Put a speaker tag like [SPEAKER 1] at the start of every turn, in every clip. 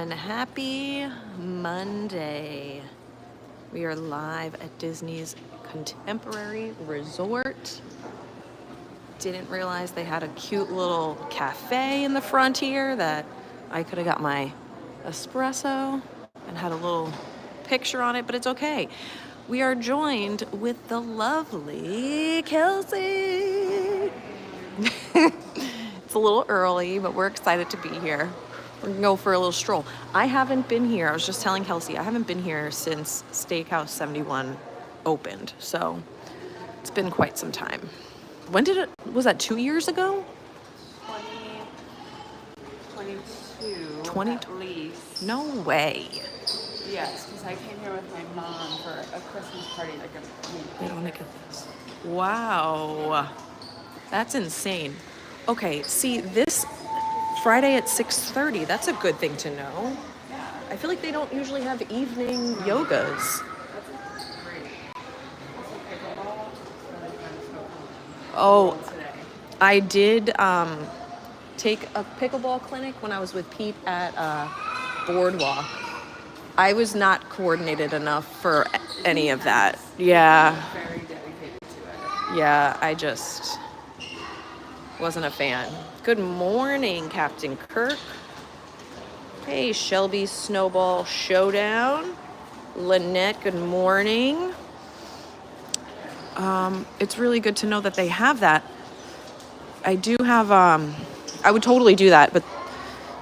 [SPEAKER 1] everyone. Happy Monday. We are live at Disney's Contemporary Resort. Didn't realize they had a cute little cafe in the front here that I could have got my espresso and had a little picture on it, but it's okay. We are joined with the lovely Kelsey. It's a little early, but we're excited to be here. We're gonna go for a little stroll. I haven't been here. I was just telling Kelsey, I haven't been here since Steakhouse 71 opened. So it's been quite some time. When did it, was that 2 years ago?
[SPEAKER 2] 2022,
[SPEAKER 1] 20?
[SPEAKER 2] at least.
[SPEAKER 1] No way.
[SPEAKER 2] Yes, because I came here with my mom for a Christmas party like a week.
[SPEAKER 1] Wait, I wanna get this. Wow. That's insane. Okay, see, this Friday at 6:30, that's a good thing to know. I feel like they don't usually have evening yogas. Oh, I did take a pickleball clinic when I was with Pete at Boardwalk. I was not coordinated enough for any of that. Yeah.
[SPEAKER 2] Very dedicated to it.
[SPEAKER 1] Yeah, I just wasn't a fan. Good morning, Captain Kirk. Hey, Shelby Snowball Showdown. Lynette, good morning. It's really good to know that they have that. I do have, I would totally do that, but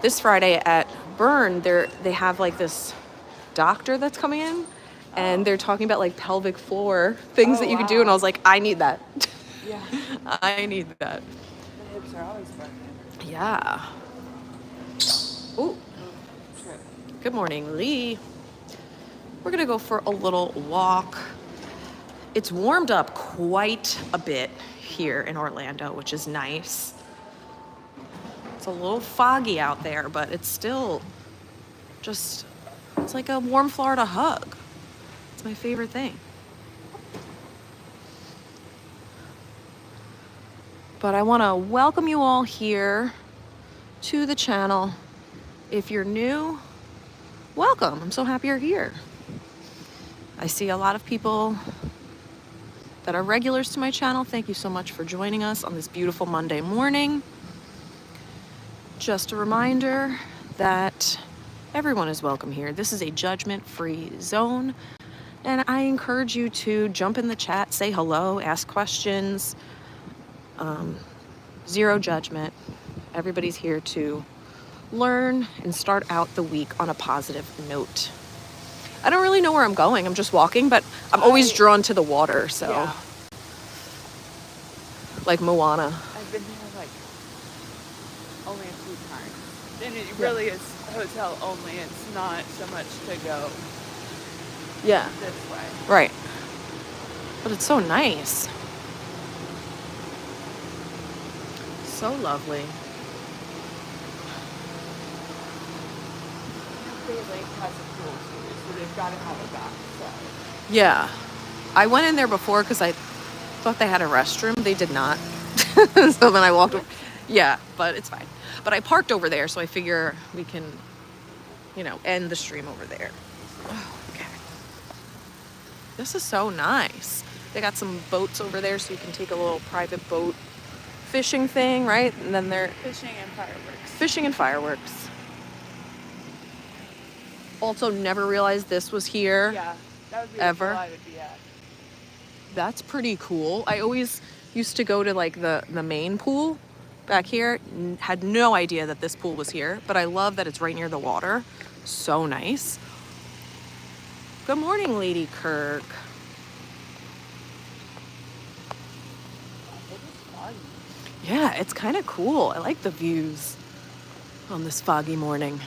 [SPEAKER 1] this Friday at Burn, they have like this doctor that's coming in, and they're talking about like pelvic floor things that you can do, and I was like, I need that.
[SPEAKER 2] Yeah.
[SPEAKER 1] I need that.
[SPEAKER 2] The hips are always fun.
[SPEAKER 1] Yeah. Ooh.
[SPEAKER 2] Trip.
[SPEAKER 1] Good morning, Lee. We're gonna go for a little walk. It's warmed up quite a bit here in Orlando, which is nice. It's a little foggy out there, but it's still just, it's like a warm Florida hug. It's my favorite thing. But I want to welcome you all here to the channel. If you're new, welcome. I'm so happy you're here. I see a lot of people that are regulars to my channel. Thank you so much for joining us on this beautiful Monday morning. Just a reminder that everyone is welcome here. This is a judgment-free zone, and I encourage you to jump in the chat, say hello, ask questions. Zero judgment. Everybody's here to learn and start out the week on a positive note. I don't really know where I'm going. I'm just walking, but I'm always drawn to the water, so.
[SPEAKER 2] Yeah.
[SPEAKER 1] Like Moana.
[SPEAKER 2] I've been here like only a few times. And it really is hotel only. It's not so much to go
[SPEAKER 1] Yeah.
[SPEAKER 2] this way.
[SPEAKER 1] Right. But it's so nice. So lovely.
[SPEAKER 2] Bay Lake has a pool too, so they've got to have a backside.
[SPEAKER 1] Yeah. I went in there before because I thought they had a restroom. They did not. So then I walked over. Yeah, but it's fine. But I parked over there, so I figure we can, end the stream over there. Oh, okay. This is so nice. They got some boats over there, so you can take a little private boat fishing thing, right? And then they're
[SPEAKER 2] Fishing and fireworks.
[SPEAKER 1] fishing and fireworks. Also, never realized this was here.
[SPEAKER 2] Yeah, that would be
[SPEAKER 1] Ever.
[SPEAKER 2] the pool I would be at.
[SPEAKER 1] That's pretty cool. I always used to go to like the main pool back here. Had no idea that this pool was here, but I love that it's right near the water. So nice. Good morning, Lady Kirk.
[SPEAKER 2] It is foggy.
[SPEAKER 1] Yeah, it's kind of cool. I like the views on this foggy morning.
[SPEAKER 2] I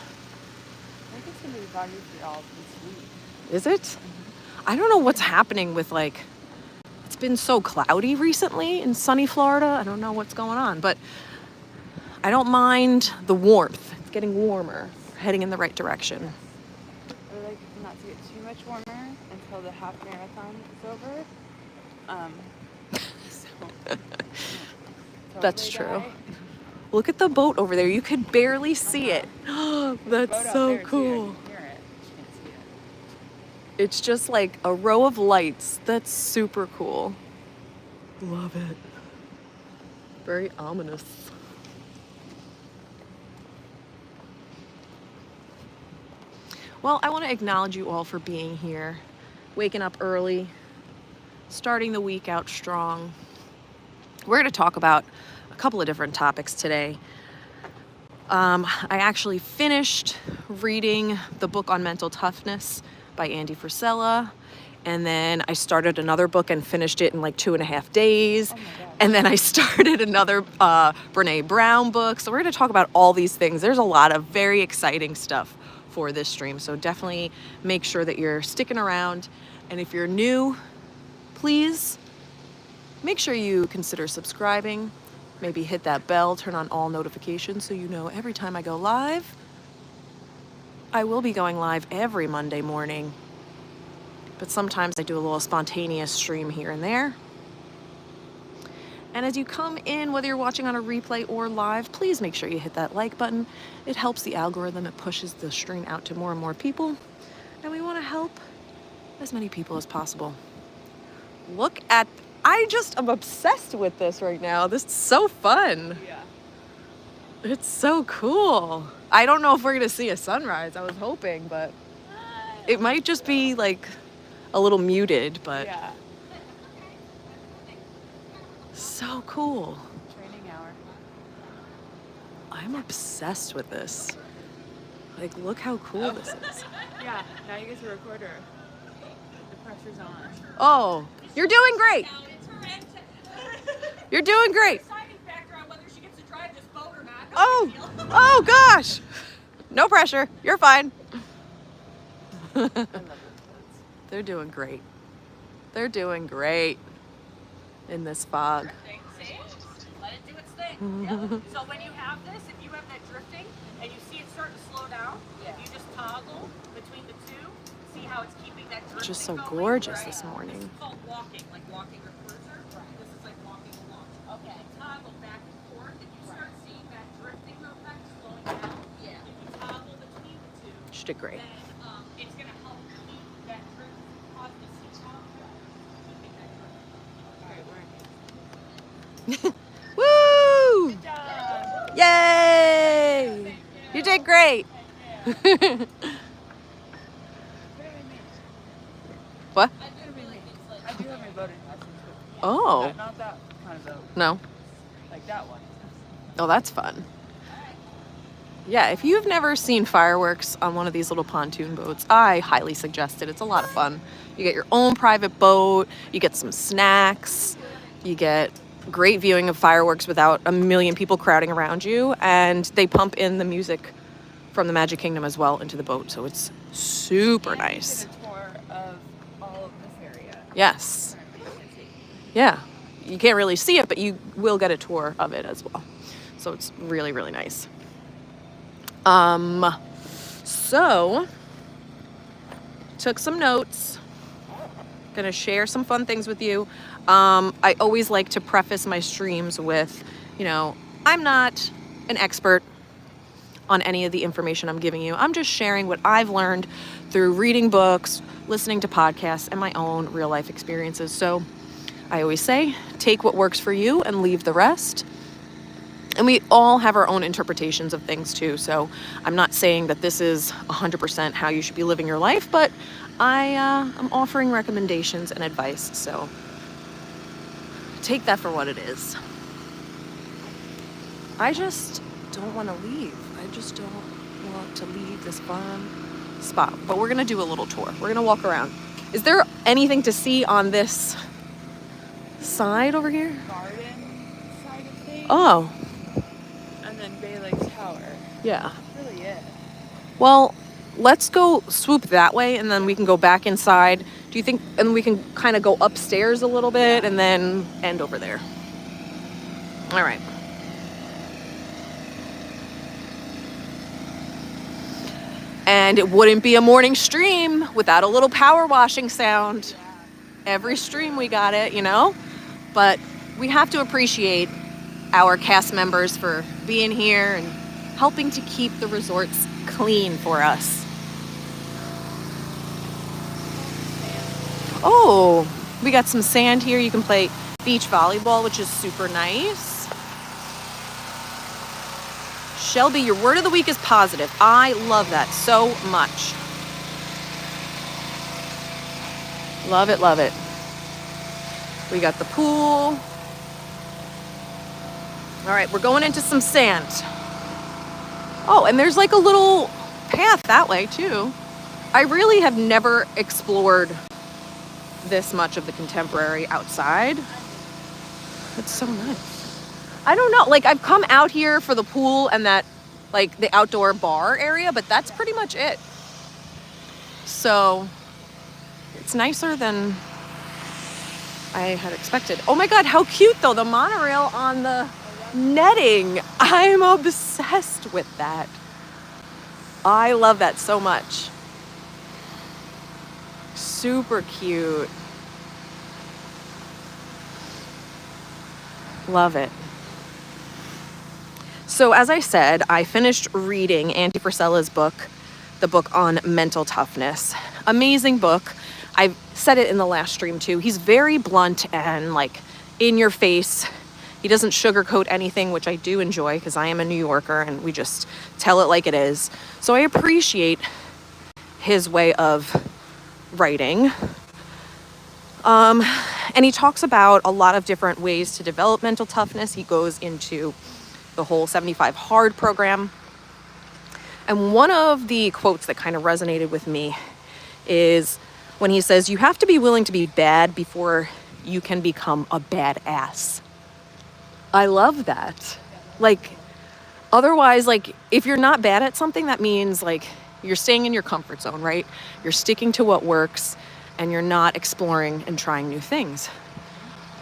[SPEAKER 2] think it's going to be foggy for all this week.
[SPEAKER 1] Is it? I don't know what's happening with it's been so cloudy recently in sunny Florida. I don't know what's going on, but I don't mind the warmth. It's getting warmer, heading in the right direction.
[SPEAKER 2] I would like not to get too much warmer until the half marathon is over. So,
[SPEAKER 1] That's
[SPEAKER 2] totally
[SPEAKER 1] true.
[SPEAKER 2] die.
[SPEAKER 1] Look at the boat over there. You could barely see it. That's
[SPEAKER 2] Boat out
[SPEAKER 1] so
[SPEAKER 2] there, too.
[SPEAKER 1] cool.
[SPEAKER 2] I can hear it. You can't see it.
[SPEAKER 1] It's just like a row of lights. That's super cool. Love it. Very ominous. Well, I want to acknowledge you all for being here, waking up early, starting the week out strong. We're going to talk about a couple of different topics today. I actually finished reading the book on mental toughness by Andy Frisella. And then I started another book and finished it in like 2.5 days.
[SPEAKER 2] Oh my God.
[SPEAKER 1] And then I started another Brene Brown book. So we're going to talk about all these things. There's a lot of very exciting stuff for this stream. So definitely make sure that you're sticking around. And if you're new, please make sure you consider subscribing. Maybe hit that bell, turn on all notifications so you know every time I go live. I will be going live every Monday morning, but sometimes I do a little spontaneous stream here and there. And as you come in, whether you're watching on a replay or live, please make sure you hit that like button. It helps the algorithm. It pushes the stream out to more and more people. And we want to help as many people as possible. Look at, I just am obsessed with this right now. This is so fun.
[SPEAKER 2] Yeah.
[SPEAKER 1] It's so cool. I don't know if we're going to see a sunrise. I was hoping, but it might just be like a little muted, but
[SPEAKER 2] Yeah.
[SPEAKER 1] so cool.
[SPEAKER 2] Training hour.
[SPEAKER 1] I'm obsessed with this. Like, look how cool this is.
[SPEAKER 2] Yeah. Now you get to record her. The pressure's on.
[SPEAKER 1] Oh, you're doing great. You're doing great. Oh gosh. No pressure. You're fine.
[SPEAKER 2] I love those boats.
[SPEAKER 1] They're doing great. They're doing great in this fog.
[SPEAKER 3] See? Let it do its thing. Yep. So when you have this, if you have that drifting and you see it starting to slow down, if you just toggle between the two, see how it's keeping that drifting
[SPEAKER 1] Just so
[SPEAKER 3] going?
[SPEAKER 1] gorgeous
[SPEAKER 3] Right.
[SPEAKER 1] this morning.
[SPEAKER 3] This is called walking, like walking a cruiser. Right. This is like walking along. Okay. Toggle back and forth. If you start seeing that drifting effect slowing down, if you toggle between the two,
[SPEAKER 1] She did great.
[SPEAKER 3] then it's going to help keep that drift, cause the seatbelt, keeping that drift.
[SPEAKER 2] All right, we're in.
[SPEAKER 1] Woo!
[SPEAKER 2] Good job.
[SPEAKER 1] Yay! You did great.
[SPEAKER 2] What do we mean?
[SPEAKER 1] What?
[SPEAKER 2] I do have my boating lessons, but
[SPEAKER 1] Oh,
[SPEAKER 2] not that kind of boat.
[SPEAKER 1] no.
[SPEAKER 2] Like that one.
[SPEAKER 1] Oh, that's fun. Yeah, if you've never seen fireworks on one of these little pontoon boats, I highly suggest it. It's a lot of fun. You get your own private boat, you get some snacks, you get great viewing of fireworks without a million people crowding around you, and they pump in the music from the Magic Kingdom as well into the boat, so it's super
[SPEAKER 2] And
[SPEAKER 1] nice.
[SPEAKER 2] we did a tour of all of this area.
[SPEAKER 1] Yes.
[SPEAKER 2] Apparently you can see.
[SPEAKER 1] Yeah. You can't really see it, but you will get a tour of it as well. So it's really, really nice. So took some notes. Gonna share some fun things with you. I always like to preface my streams with, I'm not an expert on any of the information I'm giving you. I'm just sharing what I've learned through reading books, listening to podcasts, and my own real life experiences. So I always say, take what works for you and leave the rest. And we all have our own interpretations of things too. So I'm not saying that this is 100% how you should be living your life, but I'm offering recommendations and advice. So take that for what it is. I just don't want to leave. I just don't want to leave this fun spot. But we're going to do a little tour. We're going to walk around. Is there anything to see on this side over here?
[SPEAKER 2] Garden side of things.
[SPEAKER 1] Oh,
[SPEAKER 2] And then Bay Lake Tower.
[SPEAKER 1] yeah.
[SPEAKER 2] That's really it.
[SPEAKER 1] Well, let's go swoop that way and then we can go back inside. Do you think, and we can kind of go upstairs a little bit and then end over there. All right. And it wouldn't be a morning stream without a little power washing sound. Every stream we got it, But we have to appreciate our cast members for being here and helping to keep the resorts clean for us. Oh, we got some sand here. You can play beach volleyball, which is super nice. Shelby, your word of the week is positive. I love that so much. Love it, love it. We got the pool. All right, we're going into some sand. Oh, and there's like a little path that way too. I really have never explored this much of the contemporary outside. It's so nice. I don't know, like I've come out here for the pool and that, like the outdoor bar area, but that's pretty much it. So it's nicer than I had expected. Oh my God, how cute though, the monorail on the netting. I'm obsessed with that. I love that so much. Super cute. Love it. So as I said, I finished reading Andy Frisella's book, the book on mental toughness. Amazing book. I've said it in the last stream too. He's very blunt and like in your face. He doesn't sugarcoat anything, which I do enjoy because I am a New Yorker and we just tell it like it is. So I appreciate his way of writing. And he talks about a lot of different ways to develop mental toughness. He goes into the whole 75 Hard program. And one of the quotes that kind of resonated with me is when he says, you have to be willing to be bad before you can become a badass. I love that. Like, otherwise, like, if you're not bad at something, that means, like, you're staying in your comfort zone, right? You're sticking to what works, and you're not exploring and trying new things.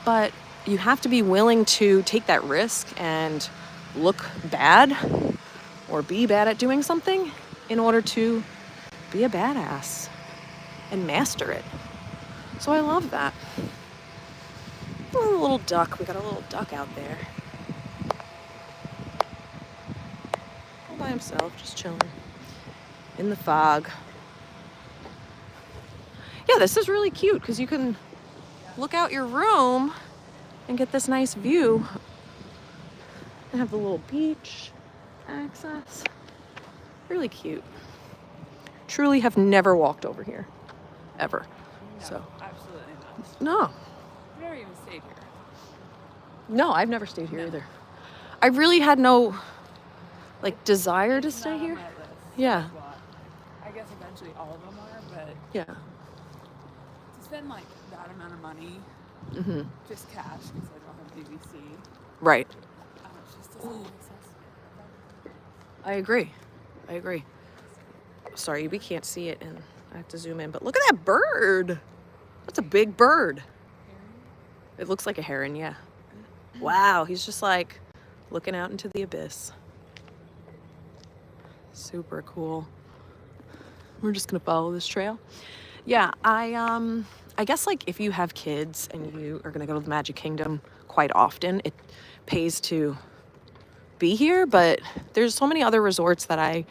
[SPEAKER 1] But you have to be willing to take that risk and look bad or be bad at doing something in order to be a badass and master it. So I love that. A little duck. We got a little duck out there. All by himself, just chilling in the fog. Yeah, this is really cute because you can look out your room and get this nice view and have the little beach access. Really cute. Truly have never walked over here, ever.
[SPEAKER 2] No,
[SPEAKER 1] So
[SPEAKER 2] absolutely not.
[SPEAKER 1] no.
[SPEAKER 2] I've never even stayed here.
[SPEAKER 1] No, I've never stayed here either. I really had no like desire to stay
[SPEAKER 2] Not on
[SPEAKER 1] here.
[SPEAKER 2] my list.
[SPEAKER 1] Yeah.
[SPEAKER 2] Well, I guess eventually all of them are, but
[SPEAKER 1] Yeah.
[SPEAKER 2] to spend like that amount of money,
[SPEAKER 1] Mm-hmm.
[SPEAKER 2] just cash, because I don't have BBC,
[SPEAKER 1] Right.
[SPEAKER 2] it just doesn't make sense.
[SPEAKER 1] I agree. I agree. Sorry, we can't see it and I have to zoom in, but look at that bird. That's a big bird. It looks like a heron, yeah. Wow, he's just like looking out into the abyss. Super cool. We're just gonna follow this trail. Yeah, I guess like if you have kids and you are gonna go to the Magic Kingdom quite often, it pays to be here, but there's so many other resorts that I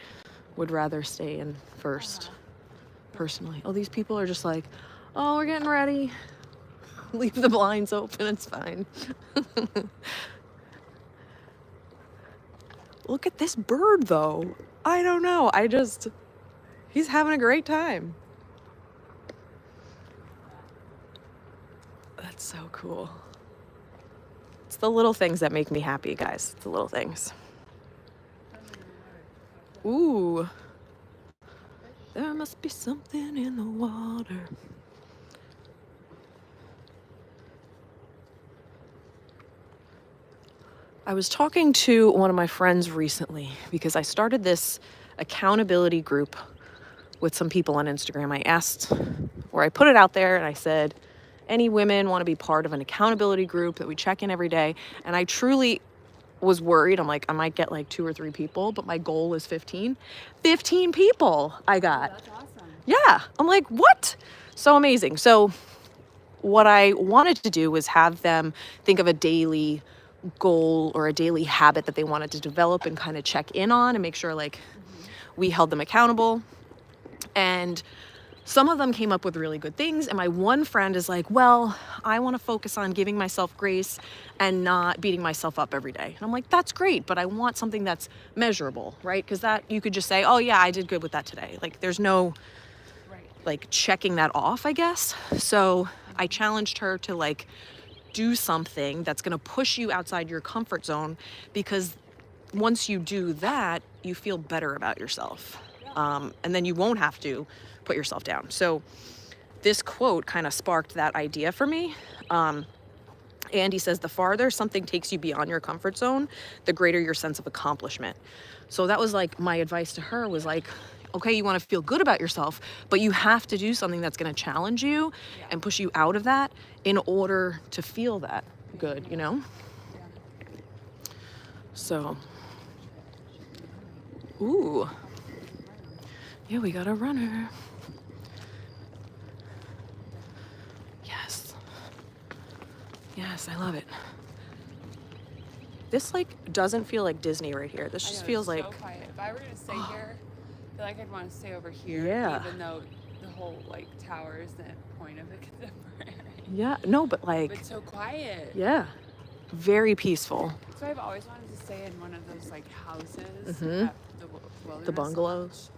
[SPEAKER 1] would rather stay in first, personally. Oh, these people are just like, oh, we're getting ready. Leave the blinds open, it's fine. Look at this bird though. I don't know, he's having a great time. That's so cool. It's the little things that make me happy, guys. The little things. Ooh. There must be something in the water. I was talking to one of my friends recently because I started this accountability group with some people on Instagram. I asked, or I put it out there and I said, any women want to be part of an accountability group that we check in every day? And I truly was worried. I'm like, I might get like 2 or 3 people, but my goal is 15. 15 people I got.
[SPEAKER 2] That's awesome.
[SPEAKER 1] Yeah. I'm like, what? So amazing. So what I wanted to do was have them think of a daily goal or a daily habit that they wanted to develop and kind of check in on and make sure like we held them accountable, and some of them came up with really good things. And my one friend is like, well, I want to focus on giving myself grace and not beating myself up every day. And I'm like, that's great, but I want something that's measurable, right? Because that you could just say, oh yeah, I did good with that today. Like there's no like checking that off, I guess. So I challenged her to like do something that's going to push you outside your comfort zone, because once you do that, you feel better about yourself. And then you won't have to put yourself down. So this quote kind of sparked that idea for me. Andy says, the farther something takes you beyond your comfort zone, the greater your sense of accomplishment. So that was like my advice to her was like, okay, you want to feel good about yourself, but you have to do something that's going to challenge you and push you out of that in order to feel that good, you know? So, ooh. Yeah, we got a runner. Yes. Yes, I love it. This like doesn't feel like Disney right here. This just feels like.
[SPEAKER 2] So quiet. If I were to stay here, I feel like I'd want to stay over here.
[SPEAKER 1] Yeah.
[SPEAKER 2] Even though the whole like tower is the point of a contemporary.
[SPEAKER 1] Yeah. No, but like.
[SPEAKER 2] But so quiet.
[SPEAKER 1] Yeah. Very peaceful.
[SPEAKER 2] So I've always wanted to stay in one of those like houses.
[SPEAKER 1] Mm-hmm.
[SPEAKER 2] At the wilderness.
[SPEAKER 1] The bungalows.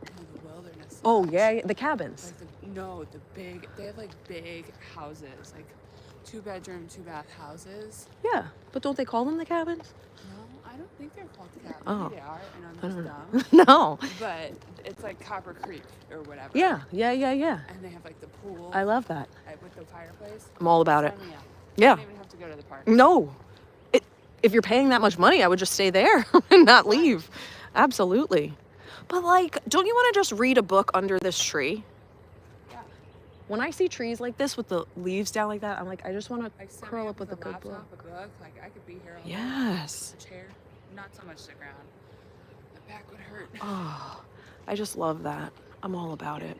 [SPEAKER 2] No, the wilderness.
[SPEAKER 1] Oh
[SPEAKER 2] lodge.
[SPEAKER 1] yeah, the cabins.
[SPEAKER 2] Like the big. They have like big houses, like 2-bedroom, 2-bath houses.
[SPEAKER 1] Yeah, but don't they call them the cabins?
[SPEAKER 2] No, I don't think they're called cabins.
[SPEAKER 1] Oh.
[SPEAKER 2] Maybe they are, and I'm
[SPEAKER 1] I
[SPEAKER 2] just
[SPEAKER 1] don't know.
[SPEAKER 2] dumb.
[SPEAKER 1] No.
[SPEAKER 2] But it's like Copper Creek or whatever.
[SPEAKER 1] Yeah.
[SPEAKER 2] And they have like the pool.
[SPEAKER 1] I love that.
[SPEAKER 2] With the fireplace.
[SPEAKER 1] I'm all about it.
[SPEAKER 2] Sign me up.
[SPEAKER 1] Yeah.
[SPEAKER 2] You don't even have to go to the park.
[SPEAKER 1] No. If you're paying that much money, I would just stay there and not leave. Absolutely. But like, don't you want to just read a book under this tree?
[SPEAKER 2] Yeah.
[SPEAKER 1] When I see trees like this with the leaves down like that, I'm like, I just want
[SPEAKER 2] Like
[SPEAKER 1] to
[SPEAKER 2] sit
[SPEAKER 1] curl
[SPEAKER 2] me
[SPEAKER 1] up with a good
[SPEAKER 2] laptop,
[SPEAKER 1] book.
[SPEAKER 2] a book. Like I could be here all
[SPEAKER 1] Yes.
[SPEAKER 2] day. A chair. Not so much the ground. My back would hurt.
[SPEAKER 1] Oh, I just love that. I'm all about it.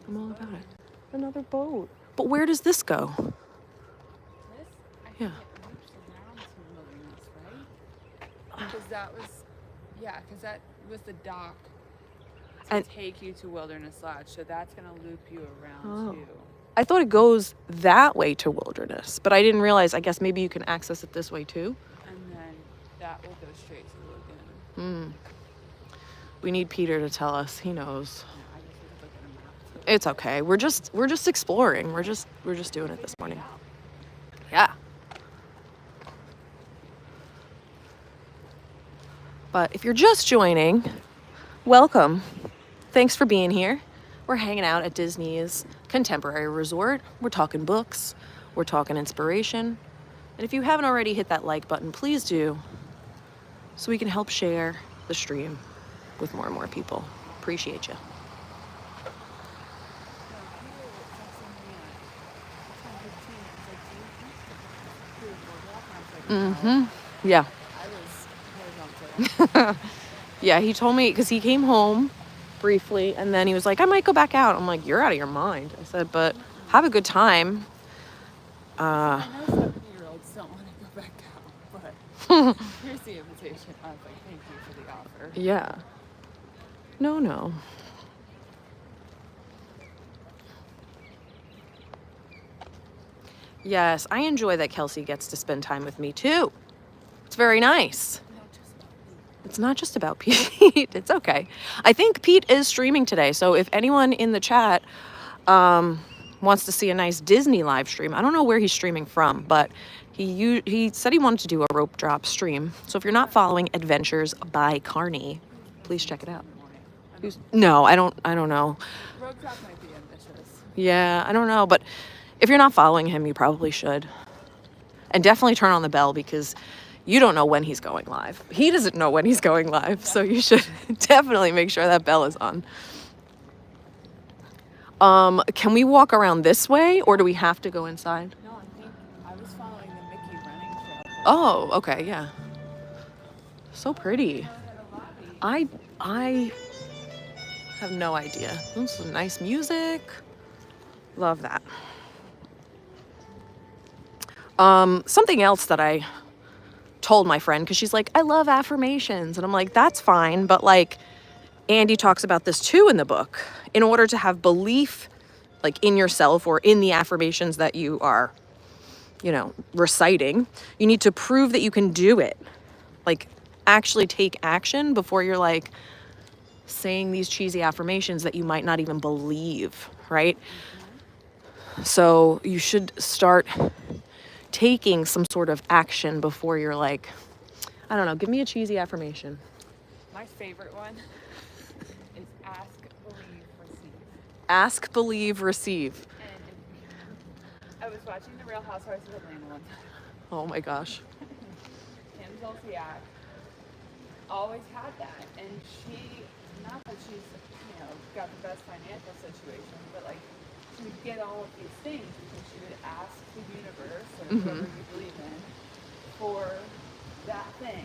[SPEAKER 1] I'm all about it. Another boat. But where does this go?
[SPEAKER 2] This, I
[SPEAKER 1] Yeah.
[SPEAKER 2] think it moves around to wilderness, right? Because that was the dock to
[SPEAKER 1] And-
[SPEAKER 2] take you to Wilderness Lodge. So that's gonna loop you around
[SPEAKER 1] Oh.
[SPEAKER 2] too.
[SPEAKER 1] I thought it goes that way to Wilderness, but I didn't realize, I guess maybe you can access it this way too.
[SPEAKER 2] And then that will go straight to the lagoon.
[SPEAKER 1] We need Peter to tell us. He knows.
[SPEAKER 2] I just need to look at a map.
[SPEAKER 1] It's okay. We're just exploring. We're just doing it this morning. Yeah. But if you're just joining, welcome. Thanks for being here. We're hanging out at Disney's Contemporary Resort. We're talking books. We're talking inspiration. And if you haven't already hit that like button, please do, so we can help share the stream with more and more people. Appreciate you. Yeah. Yeah, he told me, because he came home briefly and then he was like, I might go back out. I'm like, you're out of your mind. I said, but have a good time.
[SPEAKER 2] I know 70-year-olds don't want to go back out, but here's the invitation. I was like, thank you for the offer.
[SPEAKER 1] Yeah. No. Yes, I enjoy that Kelsey gets to spend time with me too. It's very nice. It's not just about Pete. It's okay. I think Pete is streaming today, so if anyone in the chat wants to see a nice Disney live stream, I don't know where he's streaming from, but he said he wanted to do a rope drop stream. So if you're not following Adventures by Carney, please check it out. No, I don't know.
[SPEAKER 2] Road drop might be ambitious.
[SPEAKER 1] Yeah, I don't know, but if you're not following him, you probably should. And definitely turn on the bell, because you don't know when he's going live. He doesn't know when he's going live, so you should definitely make sure that bell is on. Can we walk around this way, or do we have to go inside?
[SPEAKER 2] No, I think I was following the Mickey running trail.
[SPEAKER 1] Oh, okay, yeah. So pretty. I have no idea. This is some nice music. Love that. Something else that I told my friend, because she's like, I love affirmations. And I'm like, that's fine. But like, Andy talks about this too in the book. In order to have belief, like in yourself or in the affirmations that you are, reciting, you need to prove that you can do it. Like, actually take action before you're like saying these cheesy affirmations that you might not even believe, right? So you should start taking some sort of action before you're like, I don't know, give me a cheesy affirmation.
[SPEAKER 2] My favorite one is ask, believe, receive.
[SPEAKER 1] Ask, believe, receive.
[SPEAKER 2] And I was watching The Real Housewives of Atlanta one time.
[SPEAKER 1] Oh my gosh.
[SPEAKER 2] Kim Zolciak always had that, and she, not that she's, got the best financial situation, but like, she would get all of these things because she would ask the universe or whoever you believe in for that thing.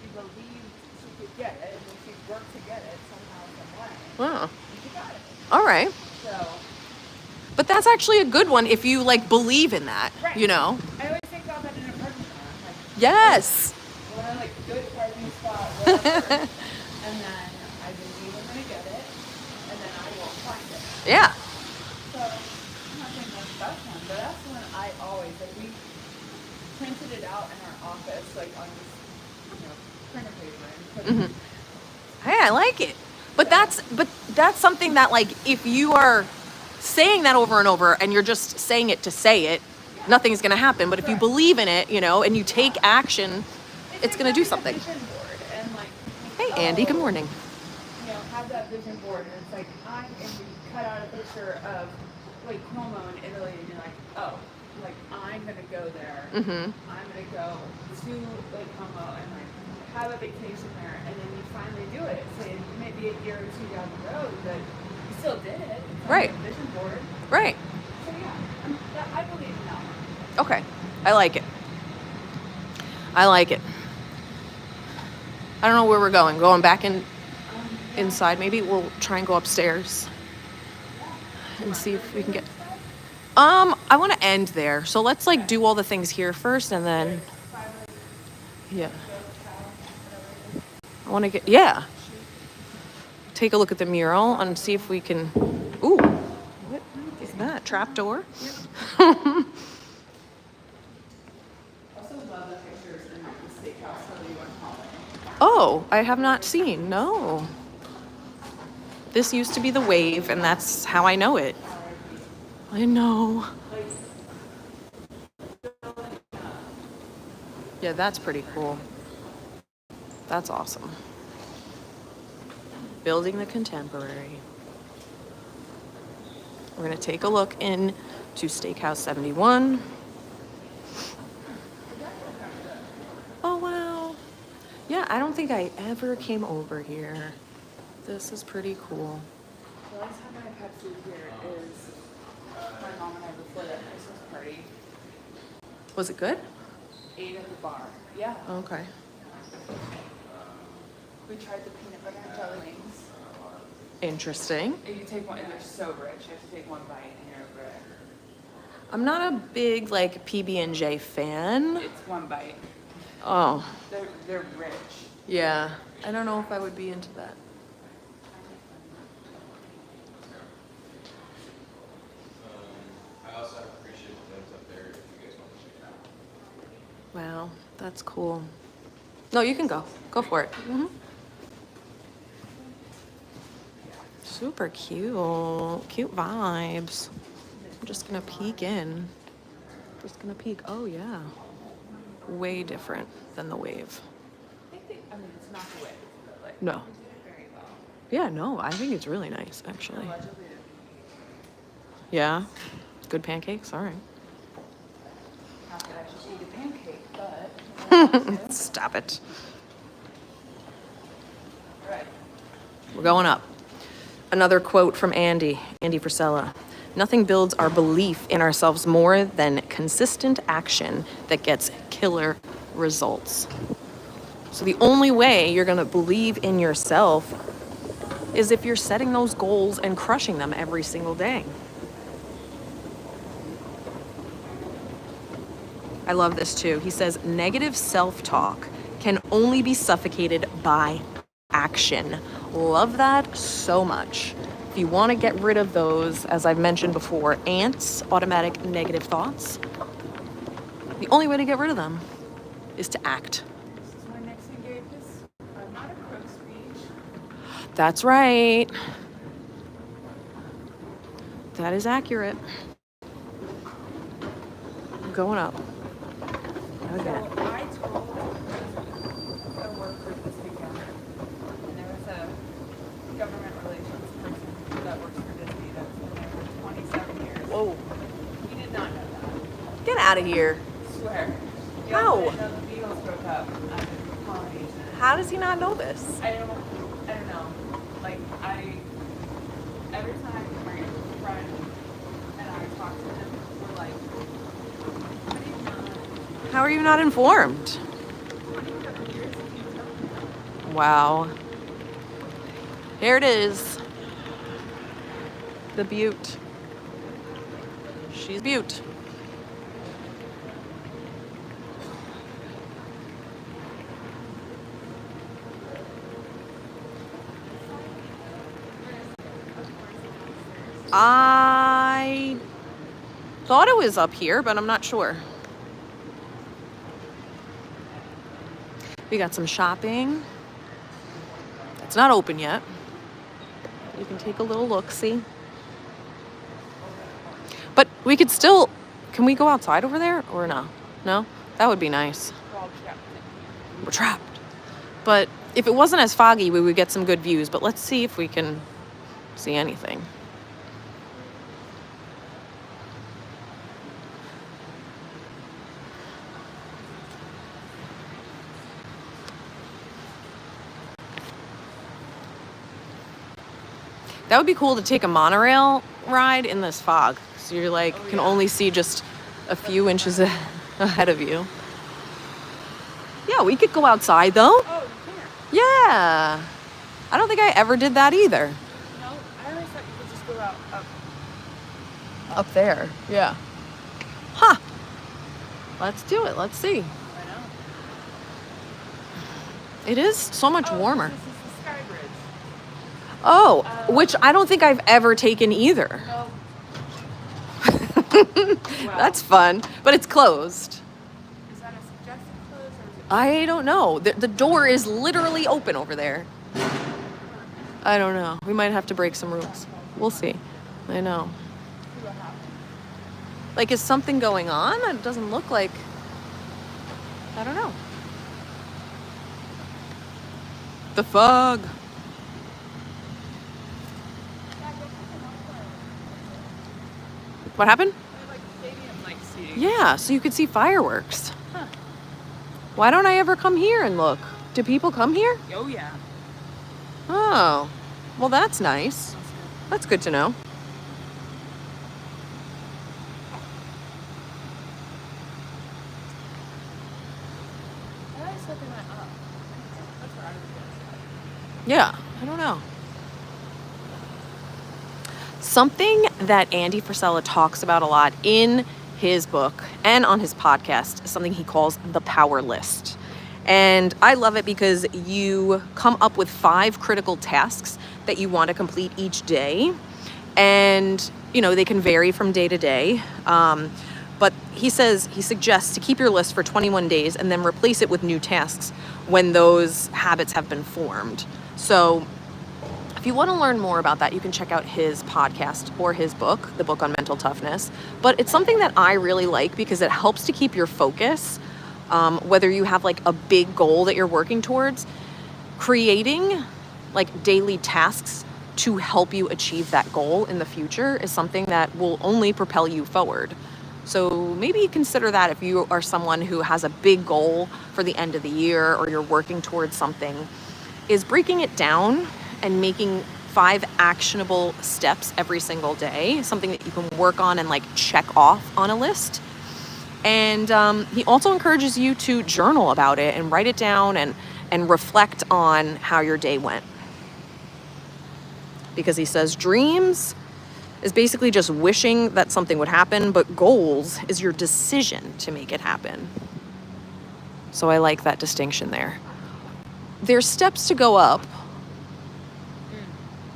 [SPEAKER 2] She believed she could get it, and then she'd work to get it somehow, some way.
[SPEAKER 1] Wow.
[SPEAKER 2] And she got it.
[SPEAKER 1] All right.
[SPEAKER 2] So,
[SPEAKER 1] But that's actually a good one if you like believe in that,
[SPEAKER 2] right.
[SPEAKER 1] you know?
[SPEAKER 2] I always think about that in a parking lot. Like,
[SPEAKER 1] Yes.
[SPEAKER 2] when I like good parking spot, whatever, and then I believe I'm gonna get it, and then I won't find it.
[SPEAKER 1] Yeah.
[SPEAKER 2] So I'm not saying that's the best one, but that's the one I always like. We printed it out in our office, like on this, printer paper, and put it.
[SPEAKER 1] Hey, I like it. But that's something that like if you are saying that over and over and you're just saying it to say it, nothing's gonna happen. But if you believe in it, and you take action, it's gonna do something.
[SPEAKER 2] Vision board and like.
[SPEAKER 1] Hey, Andy. Good morning.
[SPEAKER 2] Have that vision board, and it's like and you cut out a picture of like Como in Italy, and you're like, oh, like I'm gonna go there. I'm gonna go to like Como and like have a vacation there, and then you finally do it. Say maybe a year or two down the road, but you still did it. It's
[SPEAKER 1] Right.
[SPEAKER 2] On the vision board.
[SPEAKER 1] Right.
[SPEAKER 2] So yeah, I believe in that one.
[SPEAKER 1] Okay. I like it. I like it. I don't know where we're going. Going back inside, maybe we'll try and go upstairs and see if we can get. I want to end there, so let's like do all the things here first, and then. Yeah. I want to get take a look at the mural and see if we can. Ooh, what is that? Trap door?
[SPEAKER 2] Also love the pictures in the Steakhouse that we went home.
[SPEAKER 1] Oh, I have not seen. No. This used to be the Wave, and that's how I know it. I know. Yeah, that's pretty cool. That's awesome. Building the Contemporary. We're going to take a look in to Steakhouse 71. Oh, wow. Yeah, I don't think I ever came over here. This is pretty cool.
[SPEAKER 2] The last time I've had food here is my mom and I before that Christmas party.
[SPEAKER 1] Was it good?
[SPEAKER 2] Ate at the bar. Yeah.
[SPEAKER 1] Okay.
[SPEAKER 2] We tried the peanut butter and jelly wings.
[SPEAKER 1] Interesting.
[SPEAKER 2] And you take one, and they're so rich. You have to take one bite, and you're over it.
[SPEAKER 1] I'm not a big like PB&J fan.
[SPEAKER 2] It's one bite.
[SPEAKER 1] Oh,
[SPEAKER 2] They're rich.
[SPEAKER 1] yeah. I don't know if I would be into that.
[SPEAKER 4] I also appreciate the things up there if you guys want to check it out.
[SPEAKER 1] Wow, that's cool. No, you can go. Go for it. Super cute. Cute vibes. I'm just gonna peek in. Just gonna peek. Oh yeah. Way different than the Wave.
[SPEAKER 2] I mean, it's not the way, but like,
[SPEAKER 1] No.
[SPEAKER 2] they did very well.
[SPEAKER 1] Yeah, no, I think it's really nice, actually.
[SPEAKER 2] Allegedly,
[SPEAKER 1] Yeah? Good pancakes? All right.
[SPEAKER 2] not that I should eat a pancake, but.
[SPEAKER 1] Stop it.
[SPEAKER 2] Right.
[SPEAKER 1] We're going up. Another quote from Andy Frisella. Nothing builds our belief in ourselves more than consistent action that gets killer results. So the only way you're going to believe in yourself is if you're setting those goals and crushing them every single day. I love this too. He says, negative self-talk can only be suffocated by action. Love that so much. If you want to get rid of those, as I've mentioned before, ants, automatic negative thoughts, the only way to get rid of them is to act.
[SPEAKER 2] This is my next engagement. I'm not a crook speech.
[SPEAKER 1] That's right. That is accurate. I'm going up. Okay.
[SPEAKER 2] So I told a worker this weekend, and there was a government relations person that works for Disney that's been there for 27 years.
[SPEAKER 1] Whoa.
[SPEAKER 2] He did not know that.
[SPEAKER 1] Get out of here.
[SPEAKER 2] I swear. He
[SPEAKER 1] How?
[SPEAKER 2] also didn't know the Beatles broke up after pollination.
[SPEAKER 1] How does he not know this?
[SPEAKER 2] I don't know. Like, every time my friend and I talk to him, we're like, how do you not?
[SPEAKER 1] How are you not informed?
[SPEAKER 2] 27 years and you tell me?
[SPEAKER 1] Wow. Here it is. The Butte. She's Butte. I thought it was up here, but I'm not sure. We got some shopping. It's not open yet. You can take a little look-see. But we could still... Can we go outside over there or no? No? That would be nice.
[SPEAKER 2] We're all trapped in here.
[SPEAKER 1] We're trapped. But if it wasn't as foggy, we would get some good views. But let's see if we can see anything. That would be cool to take a monorail ride in this fog. So you're like, can only see just a few inches ahead of you. Yeah, we could go outside though.
[SPEAKER 2] Oh, you can't.
[SPEAKER 1] Yeah. I don't think I ever did that either.
[SPEAKER 2] No, I always thought you could just go out up.
[SPEAKER 1] Up there. Yeah. Huh. Let's do it. Let's see.
[SPEAKER 2] I know.
[SPEAKER 1] It is so much warmer.
[SPEAKER 2] This is the Sky Bridge.
[SPEAKER 1] Oh, which I don't think I've ever taken either.
[SPEAKER 2] No.
[SPEAKER 1] That's fun, but it's closed.
[SPEAKER 2] Is that a suggested close or is it?
[SPEAKER 1] I don't know. The door is literally open over there. I don't know. We might have to break some rules. We'll see. I know.
[SPEAKER 2] See what happens.
[SPEAKER 1] Like, is something going on? It doesn't look like... I don't know. The fog. What happened?
[SPEAKER 2] They have like stadium-like seating.
[SPEAKER 1] Yeah, so you could see fireworks.
[SPEAKER 2] Huh.
[SPEAKER 1] Why don't I ever come here and look? Do people come here?
[SPEAKER 2] Oh yeah.
[SPEAKER 1] Oh, well, that's nice. That's good to know.
[SPEAKER 2] I always thought they went up. That's where I was going.
[SPEAKER 1] Yeah, I don't know. Something that Andy Frisella talks about a lot in his book and on his podcast is something he calls the power list. And I love it because you come up with 5 critical tasks that you want to complete each day. And, you know, they can vary from day to day. But he suggests to keep your list for 21 days and then replace it with new tasks when those habits have been formed. So if you want to learn more about that, you can check out his podcast or his book, the book on mental toughness. But it's something that I really like because it helps to keep your focus, whether you have like a big goal that you're working towards. Creating like daily tasks to help you achieve that goal in the future is something that will only propel you forward. So maybe consider that if you are someone who has a big goal for the end of the year or you're working towards something, is breaking it down and making 5 actionable steps every single day, something that you can work on and like check off on a list. And he also encourages you to journal about it and write it down and reflect on how your day went. Because he says dreams is basically just wishing that something would happen, but goals is your decision to make it happen. So I like that distinction there. There's steps to go up,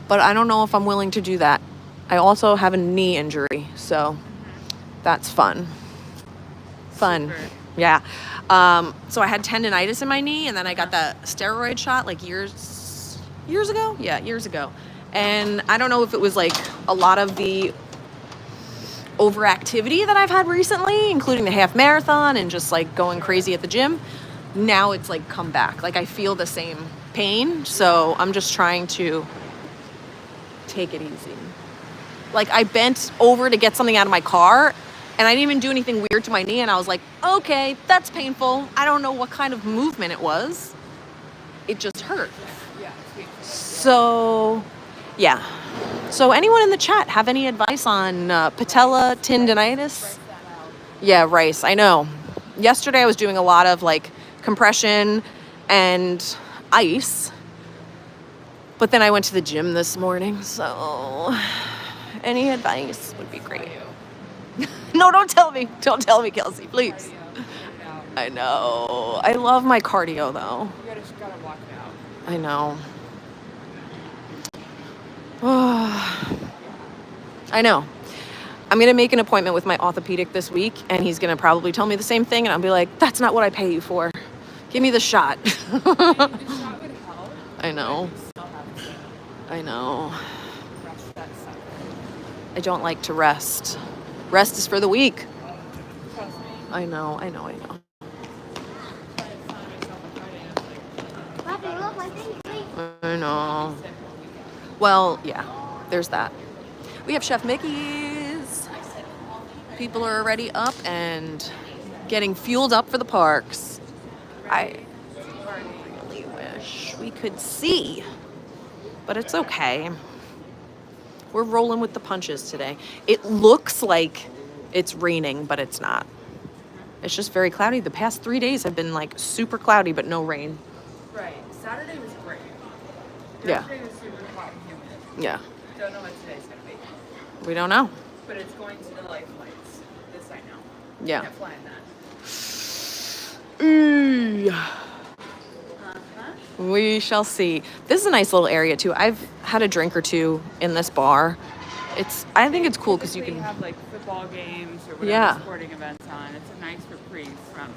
[SPEAKER 1] but I don't know if I'm willing to do that. I also have a knee injury, so that's fun. Fun.
[SPEAKER 2] Super.
[SPEAKER 1] Yeah. So I had tendonitis in my knee, and then I got that steroid shot like years ago. Yeah, years ago. And I don't know if it was like a lot of the overactivity that I've had recently, including the half marathon and just like going crazy at the gym. Now it's like come back. Like I feel the same pain, so I'm just trying to take it easy. Like I bent over to get something out of my car, and I didn't even do anything weird to my knee, and I was like, okay, that's painful. I don't know what kind of movement it was. It just hurt.
[SPEAKER 2] Yeah, sweet.
[SPEAKER 1] So, yeah. So anyone in the chat have any advice on patella tendonitis? Yeah, rice. I know. Yesterday I was doing a lot of like compression and ice. But then I went to the gym this morning, so any advice would be great. No, don't tell me. Don't tell me, Kelsey, please. I know. I love my cardio, though.
[SPEAKER 2] You gotta walk it out.
[SPEAKER 1] I know. I know. I'm going to make an appointment with my orthopedic this week, and he's going to probably tell me the same thing, and I'll be like, that's not what I pay you for. Give me the shot.
[SPEAKER 2] The shot would help.
[SPEAKER 1] I know.
[SPEAKER 2] You still have to
[SPEAKER 1] I know.
[SPEAKER 2] rest that sucker.
[SPEAKER 1] I don't like to rest. Rest is for the weak.
[SPEAKER 2] Trust me.
[SPEAKER 1] I know.
[SPEAKER 2] I was telling myself on Friday, I was like,
[SPEAKER 5] Papi, look, my thing's
[SPEAKER 1] I know.
[SPEAKER 2] sick all weekend.
[SPEAKER 1] Well, yeah, there's that. We have Chef Mickey's. People are already up and getting fueled up for the parks. I really wish we could see, but it's okay. We're rolling with the punches today. It looks like it's raining, but it's not. It's just very cloudy. The past 3 days have been like super cloudy, but no rain.
[SPEAKER 2] Right. Saturday was great.
[SPEAKER 1] Yeah.
[SPEAKER 2] Yesterday was super hot and humid.
[SPEAKER 1] Yeah,
[SPEAKER 2] Don't know what today's gonna be.
[SPEAKER 1] we don't know.
[SPEAKER 2] But it's going to the life lights. This I know.
[SPEAKER 1] Yeah.
[SPEAKER 2] Can't fly in that.
[SPEAKER 1] We shall see. This is a nice little area too. I've had a drink or two in this bar. I think it's cool because you
[SPEAKER 2] Typically
[SPEAKER 1] can.
[SPEAKER 2] have like football games or whatever
[SPEAKER 1] Yeah.
[SPEAKER 2] sporting events on. It's a nice reprieve from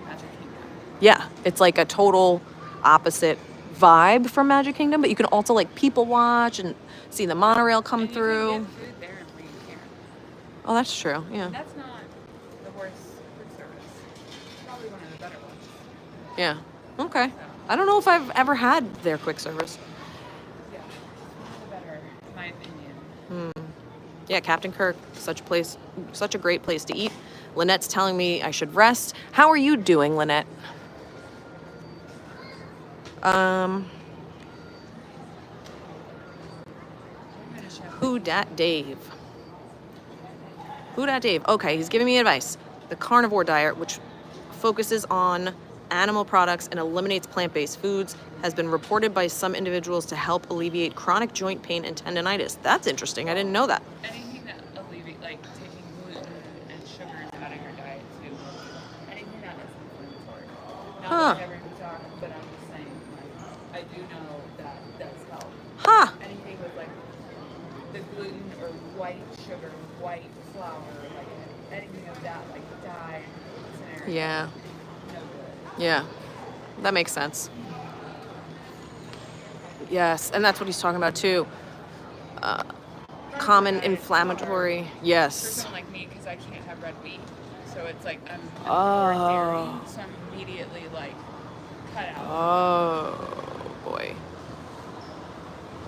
[SPEAKER 2] Magic Kingdom.
[SPEAKER 1] Yeah, it's like a total opposite vibe from Magic Kingdom, but you can also like people watch and see the monorail come
[SPEAKER 2] And you
[SPEAKER 1] through.
[SPEAKER 2] can get food there and bring it here.
[SPEAKER 1] Oh, that's true. Yeah.
[SPEAKER 2] And that's not the worst food service. Probably one of the better ones.
[SPEAKER 1] Yeah. Okay. I don't know if I've ever had their quick service.
[SPEAKER 2] Yeah. One of the better, in my opinion.
[SPEAKER 1] Yeah, Captain Kirk, such a great place to eat. Lynette's telling me I should rest. How are you doing, Lynette? Who dat Dave? Who dat Dave? Okay, he's giving me advice. The carnivore diet, which focuses on animal products and eliminates plant-based foods, has been reported by some individuals to help alleviate chronic joint pain and tendonitis. That's interesting. I didn't know that.
[SPEAKER 2] Anything that alleviates, like taking gluten and sugars out of your diet too. Anything that is inflammatory. Not
[SPEAKER 1] Huh.
[SPEAKER 2] that everything's on, but I'm just saying, like, I do know that does help.
[SPEAKER 1] Huh.
[SPEAKER 2] Anything with like the gluten or white sugar, white flour, like anything of that, like dye, scenario.
[SPEAKER 1] Yeah.
[SPEAKER 2] No good.
[SPEAKER 1] Yeah. That makes sense. Yes, and that's what he's talking about too. Common inflammatory.
[SPEAKER 2] For
[SPEAKER 1] Yes.
[SPEAKER 2] someone like me, because I can't have red meat, so it's like I'm
[SPEAKER 1] Oh.
[SPEAKER 2] more dairy, so I'm immediately like cut out.
[SPEAKER 1] Oh boy.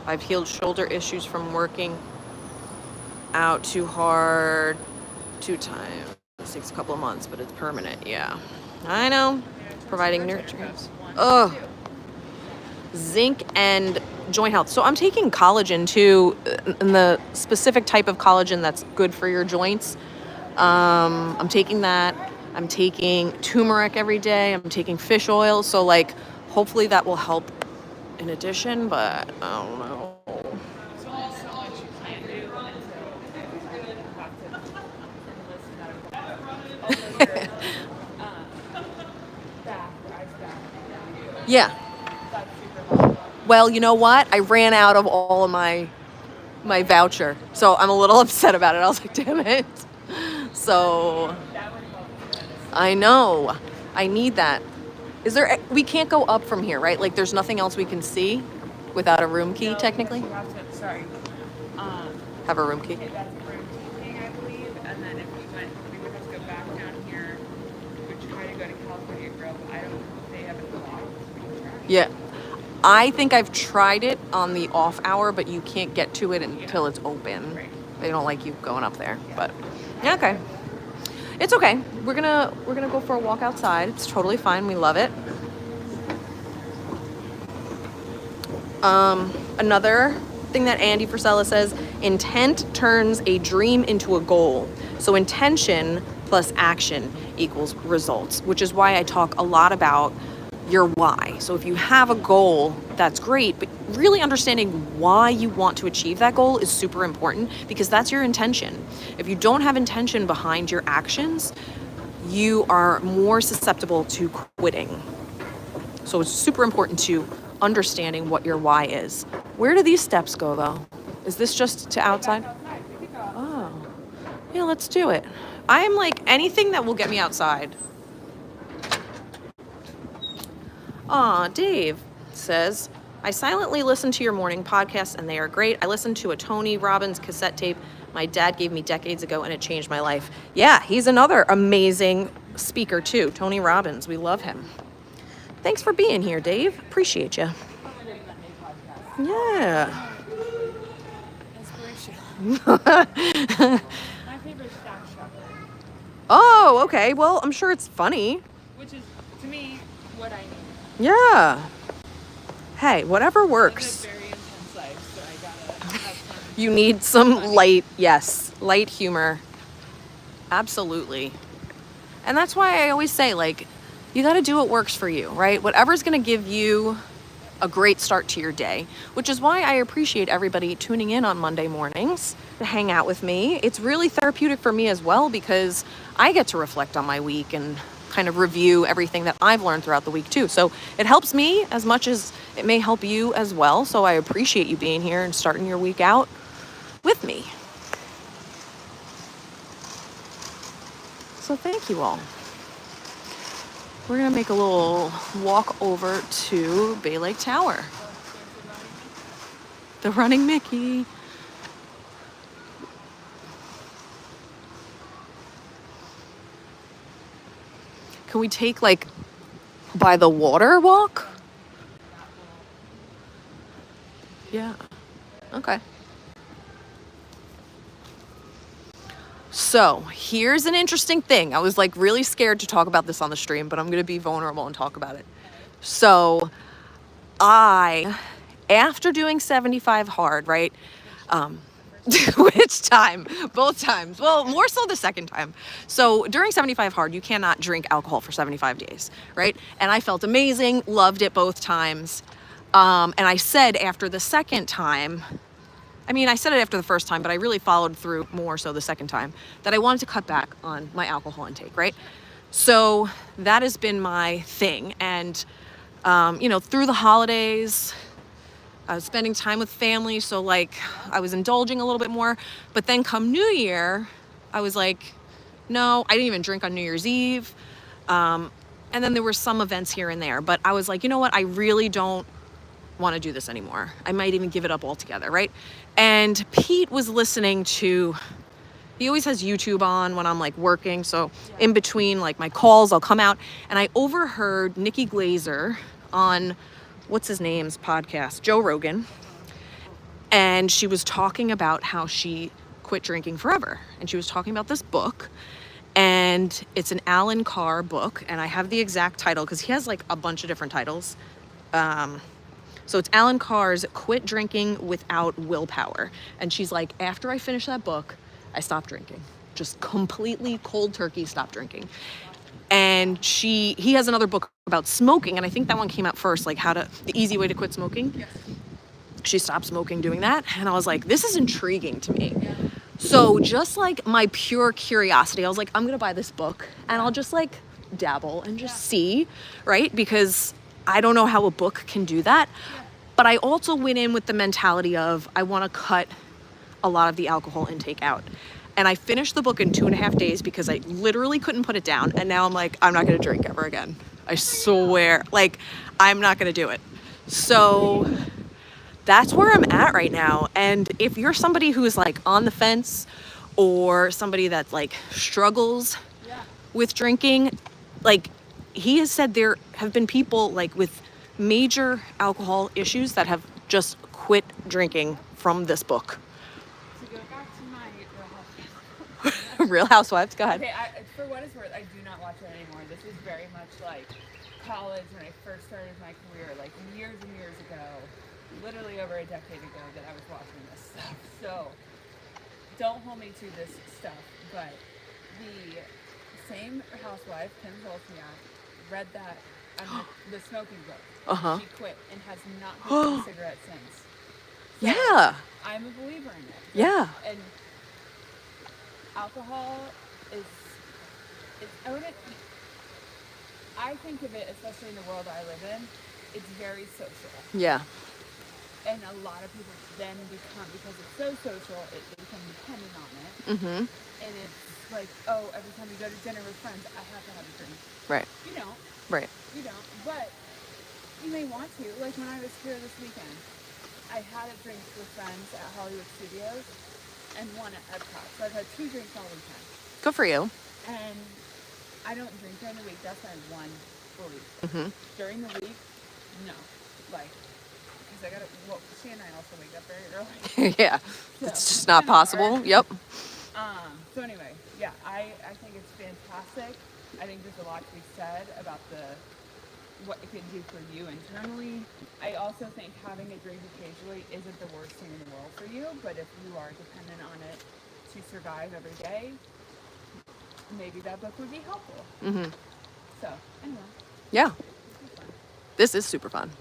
[SPEAKER 1] I've healed shoulder issues from working out too hard 2 times. It takes a couple of months, but it's permanent. Yeah. I know. Providing nutrients. Oh. Zinc and joint health. So I'm taking collagen too, and the specific type of collagen that's good for your joints. I'm taking that. I'm taking turmeric every day. I'm taking fish oil. So like, hopefully that will help in addition, but I don't know.
[SPEAKER 2] There's only so much you can do until you have to enlist medical help. Also, your back, ice back,
[SPEAKER 1] Yeah.
[SPEAKER 2] that's super helpful.
[SPEAKER 1] Well, you know what? I ran out of all of my voucher. So I'm a little upset about it. I was like, damn it. So I know. I need that. We can't go up from here, right? Like there's nothing else we can see without a room key, technically?
[SPEAKER 2] You have to, sorry.
[SPEAKER 1] Have a room key?
[SPEAKER 2] Okay, that's a room key thing, I believe. And then if we would have to go back down here. We would try to go to California Grill. I don't know if they have it locked. We can try.
[SPEAKER 1] Yeah. I think I've tried it on the off hour, but you can't get to it until it's open.
[SPEAKER 2] Right.
[SPEAKER 1] They don't like you going up there, but yeah, okay. It's okay. We're gonna go for a walk outside. It's totally fine. We love it. Another thing that Andy Frisella says, intent turns a dream into a goal. So intention plus action equals results, which is why I talk a lot about your why. So if you have a goal, that's great, but really understanding why you want to achieve that goal is super important because that's your intention. If you don't have intention behind your actions, you are more susceptible to quitting. So it's super important to understanding what your why is. Where do these steps go though? Is this just to outside? Oh, yeah, let's do it. I am like anything that will get me outside. Aw, Dave says, I silently listen to your morning podcasts and they are great. I listened to a Tony Robbins cassette tape my dad gave me decades ago and it changed my life. Yeah, he's another amazing speaker too, Tony Robbins. We love him. Thanks for being here, Dave. Appreciate you. Yeah.
[SPEAKER 2] Inspirational. My favorite Stack Shepherd.
[SPEAKER 1] Oh, okay. Well, I'm sure it's funny.
[SPEAKER 2] Which is, to me, what I need.
[SPEAKER 1] Yeah. Hey, whatever
[SPEAKER 2] I live
[SPEAKER 1] works.
[SPEAKER 2] a very intense life, so I gotta have fun.
[SPEAKER 1] You need some light, yes, light humor. Absolutely. And that's why I always say, like, you got to do what works for you, right? Whatever's going to give you a great start to your day, which is why I appreciate everybody tuning in on Monday mornings to hang out with me. It's really therapeutic for me as well because I get to reflect on my week and kind of review everything that I've learned throughout the week too. So it helps me as much as it may help you as well. So I appreciate you being here and starting your week out with me. So thank you all. We're gonna make a little walk over to Bay Lake Tower. The Running Mickey. Can we take like by the water walk? Yeah. Okay. So here's an interesting thing. I was like really scared to talk about this on the stream, but I'm going to be vulnerable and talk about it. So after doing 75 hard, right? Which time? Both times. Well, more so the second time. So during 75 hard, you cannot drink alcohol for 75 days, right? And I felt amazing, loved it both times. And I said after the second time, I said it after the first time, but I really followed through more so the second time, that I wanted to cut back on my alcohol intake, right? So that has been my thing. And, through the holidays, I was spending time with family, so like I was indulging a little bit more. But then come New Year, I was like, no, I didn't even drink on New Year's Eve. And then there were some events here and there, but I was like, you know what? I really don't want to do this anymore. I might even give it up altogether, right? And Pete was listening to, he always has YouTube on when I'm like working. So in between like my calls, I'll come out and I overheard Nikki Glazer on what's his name's podcast, Joe Rogan. And she was talking about how she quit drinking forever. And she was talking about this book, and it's an Alan Carr book. And I have the exact title because he has like a bunch of different titles. So it's Alan Carr's Quit Drinking Without Willpower. And she's like, after I finished that book, I stopped drinking. Just completely cold turkey stopped drinking. And he has another book about smoking, and I think that one came out first, like the easy way to quit smoking. Yes. She stopped smoking doing that, and I was like, this is intriguing to me. Yeah. So just like my pure curiosity, I was like, I'm gonna buy this book, and I'll just like dabble and just see, right? Because I don't know how a book can do that. Yeah. But I also went in with the mentality of I want to cut a lot of the alcohol intake out. And I finished the book in 2.5 days because I literally couldn't put it down. And now I'm like, I'm not going to drink ever again. I swear. Like, I'm not going to do it. So that's where I'm at right now. And if you're somebody who's like on the fence or somebody that like struggles with drinking, like he has said there have been people like with major alcohol issues that have just quit drinking from this book.
[SPEAKER 2] To go back to my Real Housewives.
[SPEAKER 1] Real Housewives, go ahead.
[SPEAKER 2] Okay, for what it's worth, I do not watch it anymore. This is very much like college when I first started my career, like years and years ago, literally over a decade ago that I was watching this stuff. So don't hold me to this stuff, but the same housewife, Kim Zolciak, read that the smoking book. She quit and has not taken a cigarette since. So
[SPEAKER 1] Yeah.
[SPEAKER 2] I'm a believer in it.
[SPEAKER 1] Yeah.
[SPEAKER 2] And alcohol is I think of it, especially in the world I live in, it's very social.
[SPEAKER 1] Yeah.
[SPEAKER 2] And a lot of people then become, because it's so social, they become dependent on it.
[SPEAKER 1] Mm-hmm.
[SPEAKER 2] And it's like, oh, every time you go to dinner with friends, I have to have a drink.
[SPEAKER 1] Right.
[SPEAKER 2] You don't.
[SPEAKER 1] Right.
[SPEAKER 2] You don't. But you may want to. Like when I was here this weekend, I had a drink with friends at Hollywood Studios and one at Epcot. So I've had 2 drinks all weekend.
[SPEAKER 1] Good for you.
[SPEAKER 2] And I don't drink during the week. That's my one belief.
[SPEAKER 1] Mm-hmm.
[SPEAKER 2] During the week, no. Like, because I gotta, well, she and I also wake up very early.
[SPEAKER 1] Yeah.
[SPEAKER 2] So,
[SPEAKER 1] It's just not possible.
[SPEAKER 2] hard.
[SPEAKER 1] Yep.
[SPEAKER 2] So anyway, yeah, I think it's fantastic. I think there's a lot to be said about what it can do for you internally. I also think having a drink occasionally isn't the worst thing in the world for you, but if you are dependent on it to survive every day, maybe that book would be helpful.
[SPEAKER 1] Mm-hmm.
[SPEAKER 2] So, anyway.
[SPEAKER 1] Yeah. This is super fun.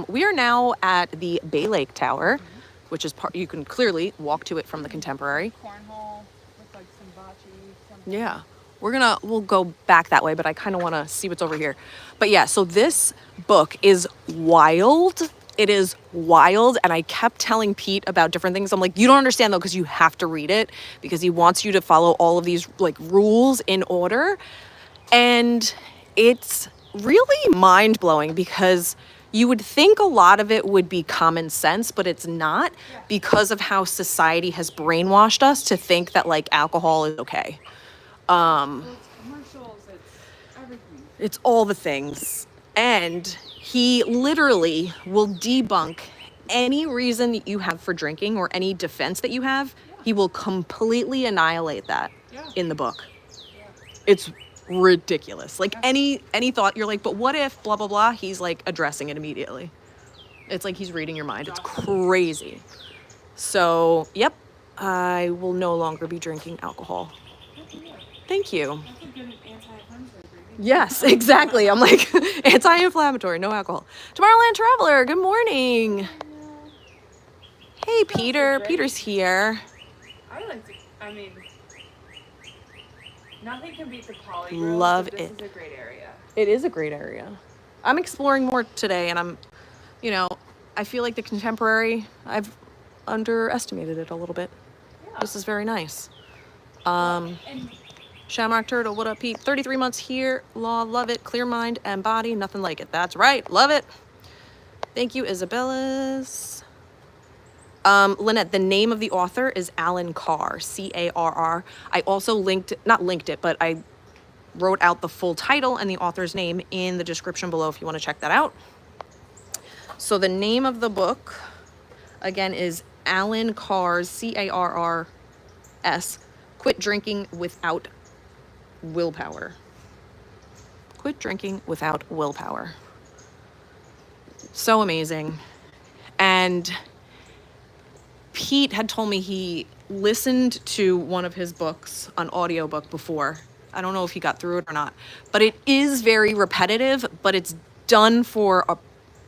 [SPEAKER 1] We are now at the Bay Lake Tower, which is you can clearly walk to it from the Contemporary.
[SPEAKER 2] Cornhole with like some bocce. Something.
[SPEAKER 1] Yeah. We'll go back that way, but I kind of want to see what's over here. But yeah, so this book is wild. It is wild. And I kept telling Pete about different things. I'm like, you don't understand though, because you have to read it because he wants you to follow all of these like rules in order. And it's really mind blowing because you would think a lot of it would be common sense, but it's not because of how society has brainwashed us to think that like alcohol is okay.
[SPEAKER 2] Well, it's commercials, it's everything.
[SPEAKER 1] It's all the things. And he literally will debunk any reason that you have for drinking or any defense that you have. He will completely annihilate that in the book.
[SPEAKER 2] Yeah.
[SPEAKER 1] It's ridiculous. Like any thought, you're like, but what if blah, blah, blah? He's like addressing it immediately. It's like he's reading your mind. It's crazy. So, yep, I will no longer be drinking alcohol. Thank you.
[SPEAKER 2] That's a good anti-inflammatory drink.
[SPEAKER 1] Yes, exactly. I'm like, anti-inflammatory, no alcohol. Tomorrowland Traveler, good morning. Hey, Peter. Peter's here.
[SPEAKER 2] I mean, nothing can beat the Poly Grove.
[SPEAKER 1] Love
[SPEAKER 2] This
[SPEAKER 1] it.
[SPEAKER 2] is a great area.
[SPEAKER 1] It is a great area. I'm exploring more today, and I feel like the Contemporary, I've underestimated it a little bit.
[SPEAKER 2] Yeah.
[SPEAKER 1] This is very nice.
[SPEAKER 2] And
[SPEAKER 1] Shamrock Turtle, what up, Pete? 33 months here. Law, love it. Clear mind and body, nothing like it. That's right. Love it. Thank you, Isabella's. Lynette, the name of the author is Alan Carr, C-A-R-R. I also not linked it, but I wrote out the full title and the author's name in the description below if you want to check that out. So the name of the book, again, is Alan Carr's, C-A-R-R-S, Quit Drinking Without Willpower. Quit Drinking Without Willpower. So amazing. And Pete had told me he listened to one of his books, an audiobook before. I don't know if he got through it or not, but it is very repetitive, but it's done for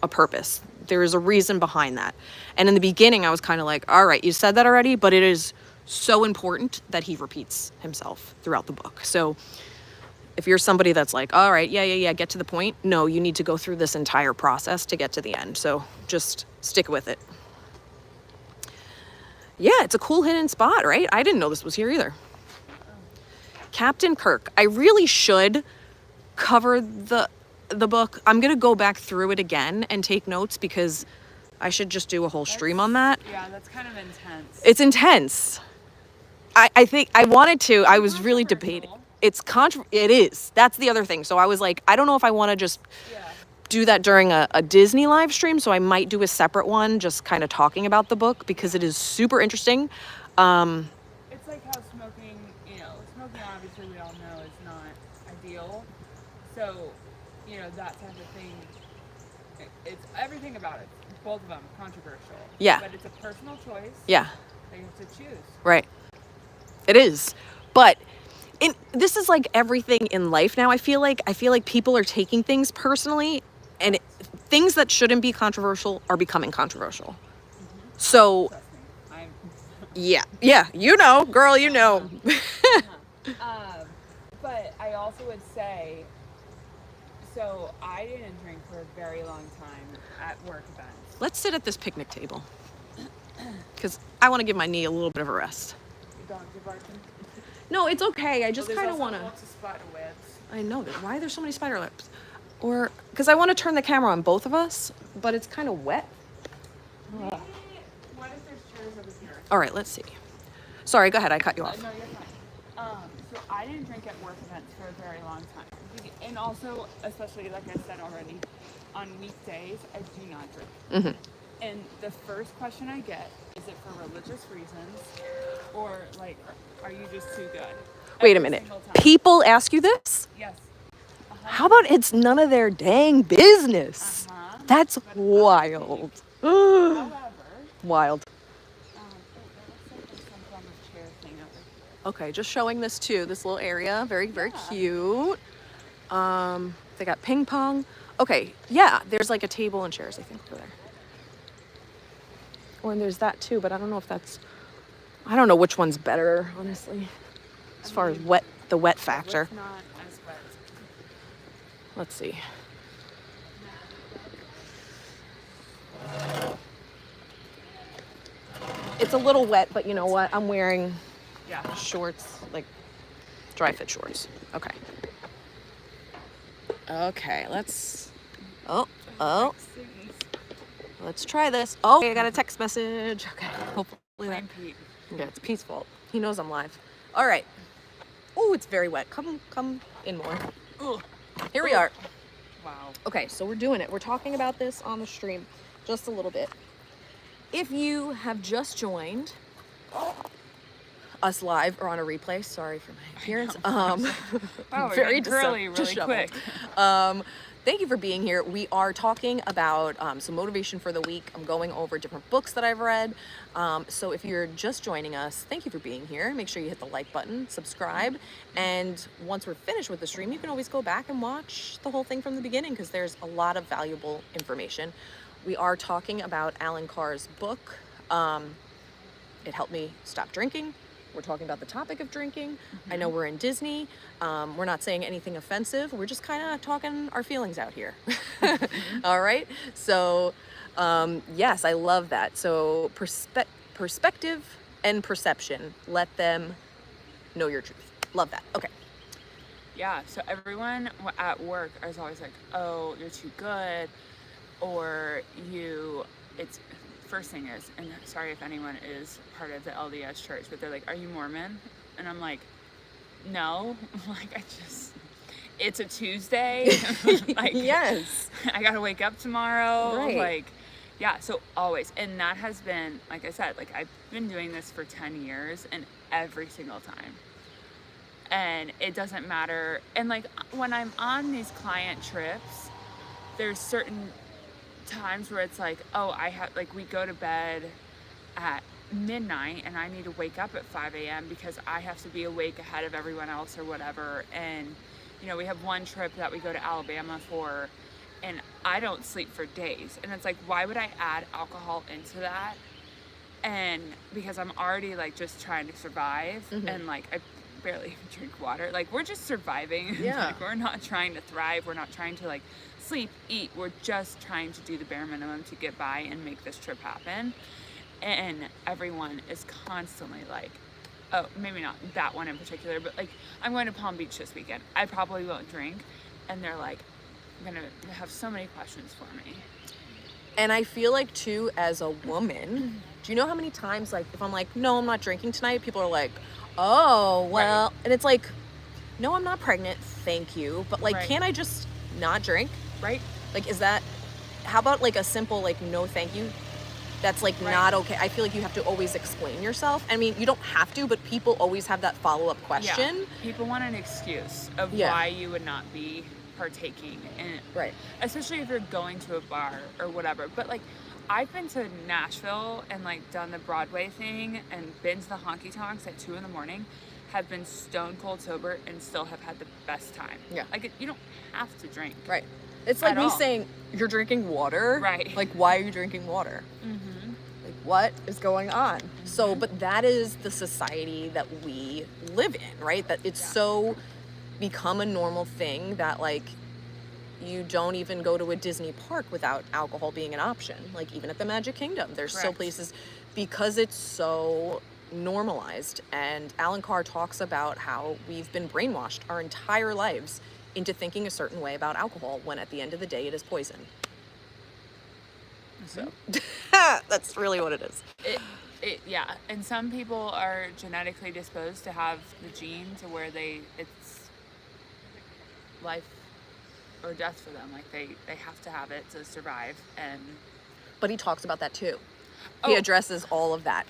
[SPEAKER 1] a purpose. There is a reason behind that. And in the beginning, I was kind of like, all right, you said that already, but it is so important that he repeats himself throughout the book. So If you're somebody that's like, all right, yeah, get to the point. No, you need to go through this entire process to get to the end. So just stick with it. Yeah, it's a cool hidden spot, right? I didn't know this was here either. Captain Kirk. I really should cover the book. I'm going to go back through it again and take notes because I should just do a whole stream on that.
[SPEAKER 2] Yeah, that's kind of intense.
[SPEAKER 1] It's intense. I think I wanted to. I was really debating. It is. That's the other thing. So I was like, I don't know if I want to just do that during a Disney live stream. So I might do a separate one, just kind of talking about the book because it is super interesting.
[SPEAKER 2] It's like how smoking, smoking obviously we all know is not ideal. So, that type of thing, it's everything about it. Both of them controversial.
[SPEAKER 1] Yeah.
[SPEAKER 2] But it's a personal choice.
[SPEAKER 1] Yeah.
[SPEAKER 2] That you have to choose.
[SPEAKER 1] Right. It is. But this is like everything in life now. I feel like people are taking things personally, and things that shouldn't be controversial are becoming controversial. Mm-hmm. So, yeah, girl,
[SPEAKER 2] But I also would say, so I didn't drink for a very long time at work events.
[SPEAKER 1] Let's sit at this picnic table because I want to give my knee a little bit of a rest. No, it's okay. I just kind of want to.
[SPEAKER 2] Lots of spider webs.
[SPEAKER 1] I know that. Why are there so many spider webs? Or because I want to turn the camera on both of us, but it's kind of wet.
[SPEAKER 2] What if there's chairs over here?
[SPEAKER 1] All right, let's see. Sorry, go ahead. I cut you off.
[SPEAKER 2] No, you're fine. So I didn't drink at work events for a very long time, and also, especially like I said already, on weekdays I do not drink.
[SPEAKER 1] Mm-hmm.
[SPEAKER 2] And the first question I get is it for religious reasons, or like, are you just too good?
[SPEAKER 1] Wait a minute. People ask you this?
[SPEAKER 2] Yes.
[SPEAKER 1] How about it's none of their dang business? That's wild.
[SPEAKER 2] However,
[SPEAKER 1] wild.
[SPEAKER 2] there looks like there's some form of chair thing over here.
[SPEAKER 1] Okay, just showing this too. This little area, very cute. They got ping pong. Okay, yeah. There's like a table and chairs, I think, over there. Oh, and there's that too, but I don't know if that's. I don't know which one's better, honestly, as far as the wet factor.
[SPEAKER 2] It's not as wet.
[SPEAKER 1] Let's see. It's a little wet, but you know what? I'm wearing shorts, like dry fit shorts. Okay. Okay, let's. Oh. Let's try this. Oh, I got a text message. Okay, hopefully that. Yeah, it's Pete's fault. He knows I'm live. All right. Oh, it's very wet. Come in more. Ugh. Here we are.
[SPEAKER 2] Wow.
[SPEAKER 1] Okay, so we're doing it. We're talking about this on the stream just a little bit. If you have just joined us live or on a replay, sorry for my appearance.
[SPEAKER 2] Wow,
[SPEAKER 1] very
[SPEAKER 2] curly, really quick.
[SPEAKER 1] Thank you for being here. We are talking about some motivation for the week. I'm going over different books that I've read. So if you're just joining us, thank you for being here. Make sure you hit the like button, subscribe, and once we're finished with the stream, you can always go back and watch the whole thing from the beginning because there's a lot of valuable information. We are talking about Alan Carr's book. It helped me stop drinking. We're talking about the topic of drinking. I know we're in Disney. We're not saying anything offensive. We're just kind of talking our feelings out here. All right. So, yes, I love that. So perspective and perception. Let them know your truth. Love that. Okay.
[SPEAKER 2] Yeah. So everyone at work is always like, oh, you're too good. Or it's first thing is, and sorry if anyone is part of the LDS church, but they're like, are you Mormon? And I'm like, no, like it's a Tuesday. Like,
[SPEAKER 1] yes.
[SPEAKER 2] I gotta wake up tomorrow.
[SPEAKER 1] Right.
[SPEAKER 2] Like, yeah, so always. And that has been, like I said, like I've been doing this for 10 years and every single time. And it doesn't matter. And like when I'm on these client trips, there's certain times where it's like, oh, we go to bed at midnight and I need to wake up at 5 a.m. because I have to be awake ahead of everyone else or whatever. And we have one trip that we go to Alabama for and I don't sleep for days. And it's like, why would I add alcohol into that? And because I'm already like just trying to survive and like barely even drink water. Like, we're just surviving.
[SPEAKER 1] Yeah.
[SPEAKER 2] Like, we're not trying to thrive. We're not trying to, like, sleep, eat. We're just trying to do the bare minimum to get by and make this trip happen. And everyone is constantly like, oh, maybe not that one in particular, but like, I'm going to Palm Beach this weekend. I probably won't drink. And they're like, going to have so many questions for me.
[SPEAKER 1] And I feel like, too, as a woman, do you know how many times, like, if I'm like, no, I'm not drinking tonight, people are like, oh, well, right. And it's like, no, I'm not pregnant, thank you, but, like, right. Can't I just not drink?
[SPEAKER 2] Right.
[SPEAKER 1] Like, is that, how about, like, a simple, like, no, thank you? That's, like, right. Not okay. I feel like you have to always explain yourself. I mean, you don't have to, but people always have that follow-up question.
[SPEAKER 2] Yeah. People want an excuse of why you would not be partaking in it.
[SPEAKER 1] Right.
[SPEAKER 2] Especially if you're going to a bar or whatever. But like, I've been to Nashville and like done the Broadway thing and been to the honky tonks at 2 a.m, have been stone cold sober and still have had the best time.
[SPEAKER 1] Yeah.
[SPEAKER 2] Like, you don't have to drink.
[SPEAKER 1] Right. It's like me saying, you're drinking water.
[SPEAKER 2] Right.
[SPEAKER 1] Like, why are you drinking water?
[SPEAKER 2] Mm-hmm.
[SPEAKER 1] Like, what is going on? Mm-hmm. So, but that is the society that we live in, right? That it's so become a normal thing that, like, you don't even go to a Disney park without alcohol being an option. Like, even at the Magic Kingdom, there's still places, because it's so normalized. And Alan Carr talks about how we've been brainwashed our entire lives into thinking a certain way about alcohol, when at the end of the day it is poison. So that's really what it is.
[SPEAKER 2] Yeah, and some people are genetically disposed to have the gene to where it's life or death for them. Like, they have to have it to survive.
[SPEAKER 1] But he talks about that too. He addresses all of that.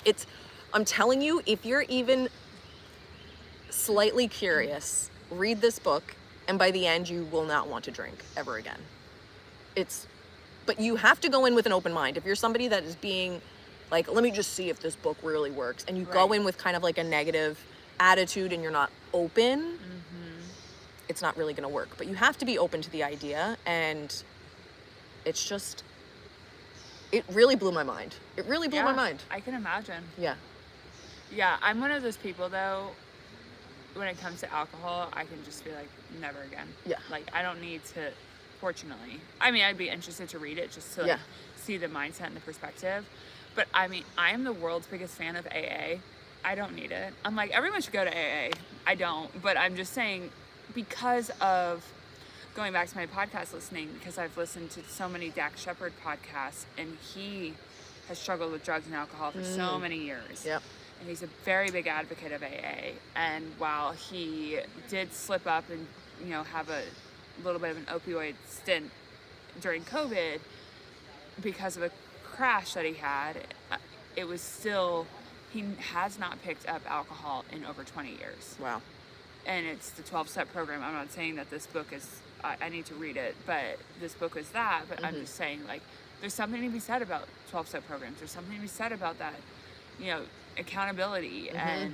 [SPEAKER 1] I'm telling you, if you're even slightly curious, read this book, and by the end you will not want to drink ever again. But you have to go in with an open mind. If you're somebody that is being like, let me just see if this book really works, and you go in with kind of like a negative attitude and you're not open, it's not really going to work. But you have to be open to the idea, and it's just, it really blew my mind. It really blew my mind.
[SPEAKER 2] I can imagine.
[SPEAKER 1] Yeah.
[SPEAKER 2] Yeah, I'm one of those people, though, when it comes to alcohol, I can just be like, never again.
[SPEAKER 1] Yeah.
[SPEAKER 2] Like, I don't need to, fortunately. I mean, I'd be interested to read it just to like, see the mindset and the perspective. But I mean, I am the world's biggest fan of AA. I don't need it. I'm like, everyone should go to AA. I don't. But I'm just saying, because of going back to my podcast listening, because I've listened to so many Dax Shepard podcasts, and he has struggled with drugs and alcohol for so many years.
[SPEAKER 1] Yep.
[SPEAKER 2] And he's a very big advocate of AA. And while he did slip up and, you know, have a little bit of an opioid stint during COVID because of a crash that he had, it was still, he has not picked up alcohol in over 20 years.
[SPEAKER 1] Wow.
[SPEAKER 2] And it's the 12-step program. I'm not saying that this book is, I need to read it, but this book is that. But I'm just saying, like, there's something to be said about 12-step programs. There's something to be said about that, you know, accountability and,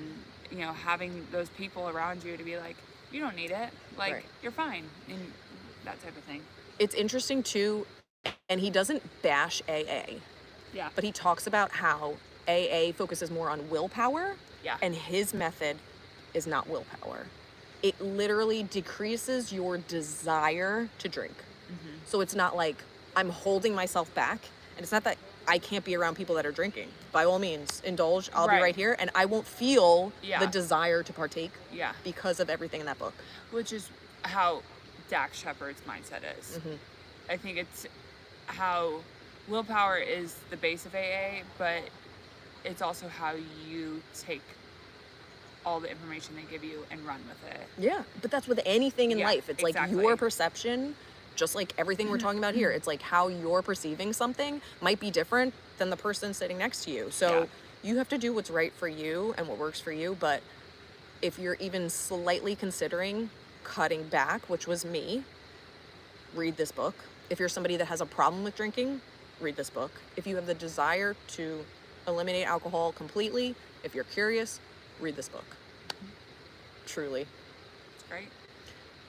[SPEAKER 2] you know, having those people around you to be like, you don't need it. Like, you're fine. And that type of thing.
[SPEAKER 1] It's interesting, too, and he doesn't bash AA.
[SPEAKER 2] Yeah.
[SPEAKER 1] But he talks about how AA focuses more on willpower.
[SPEAKER 2] Yeah.
[SPEAKER 1] And his method is not willpower. It literally decreases your desire to drink. So it's not like I'm holding myself back, and it's not that I can't be around people that are drinking. By all means, indulge. I'll be right here, and I won't feel the desire to partake because of everything in that book.
[SPEAKER 2] Which is how Dax Shepard's mindset is. I think it's how willpower is the base of AA, but it's also how you take all the information they give you and run with it.
[SPEAKER 1] Yeah, but that's with anything in life. It's like your perception, just like everything we're talking about here. It's like how you're perceiving something might be different than the person sitting next to you. So you have to do what's right for you and what works for you. But if you're even slightly considering cutting back, which was me, read this book. If you're somebody that has a problem with drinking, read this book. If you have the desire to eliminate alcohol completely, if you're curious, read this book. Truly.
[SPEAKER 2] It's great.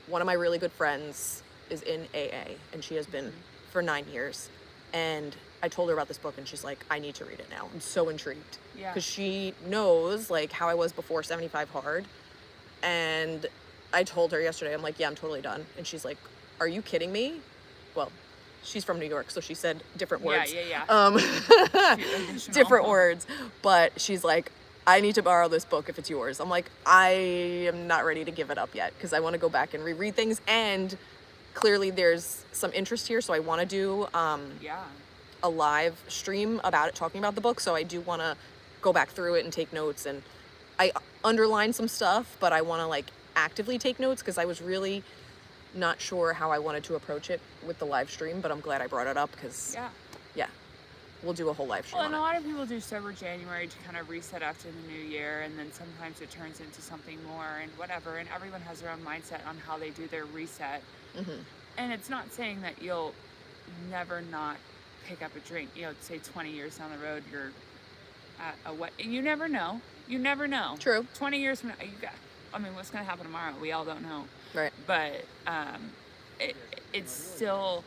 [SPEAKER 1] One of my really good friends is in AA, and she has been for 9 years. And I told her about this book, and she's like, I need to read it now. I'm so intrigued.
[SPEAKER 2] Yeah.
[SPEAKER 1] Because she knows, like, how I was before 75 Hard. And I told her yesterday, I'm like, yeah, I'm totally done. And she's like, are you kidding me? Well, she's from New York, so she said different words. Different words. But she's like, I need to borrow this book if it's yours. I'm like, I am not ready to give it up yet because I want to go back and reread things. And clearly there's some interest here, so I want to do a live stream about it, talking about the book. So I do want to go back through it and take notes. And I underlined some stuff, but I want to like actively take notes because I was really not sure how I wanted to approach it with the live stream, but I'm glad I brought it up because we'll do a whole live stream.
[SPEAKER 2] Well, and a lot of people do Sober January to kind of reset after the new year, and then sometimes it turns into something more and whatever, and everyone has their own mindset on how they do their reset. And it's not saying that you'll never not pick up a drink. You know, say 20 years down the road, you're at a wedding. You never know. You never know.
[SPEAKER 1] True. 20
[SPEAKER 2] years from now, I mean, what's going to happen tomorrow? We all don't know.
[SPEAKER 1] Right.
[SPEAKER 2] But it's still,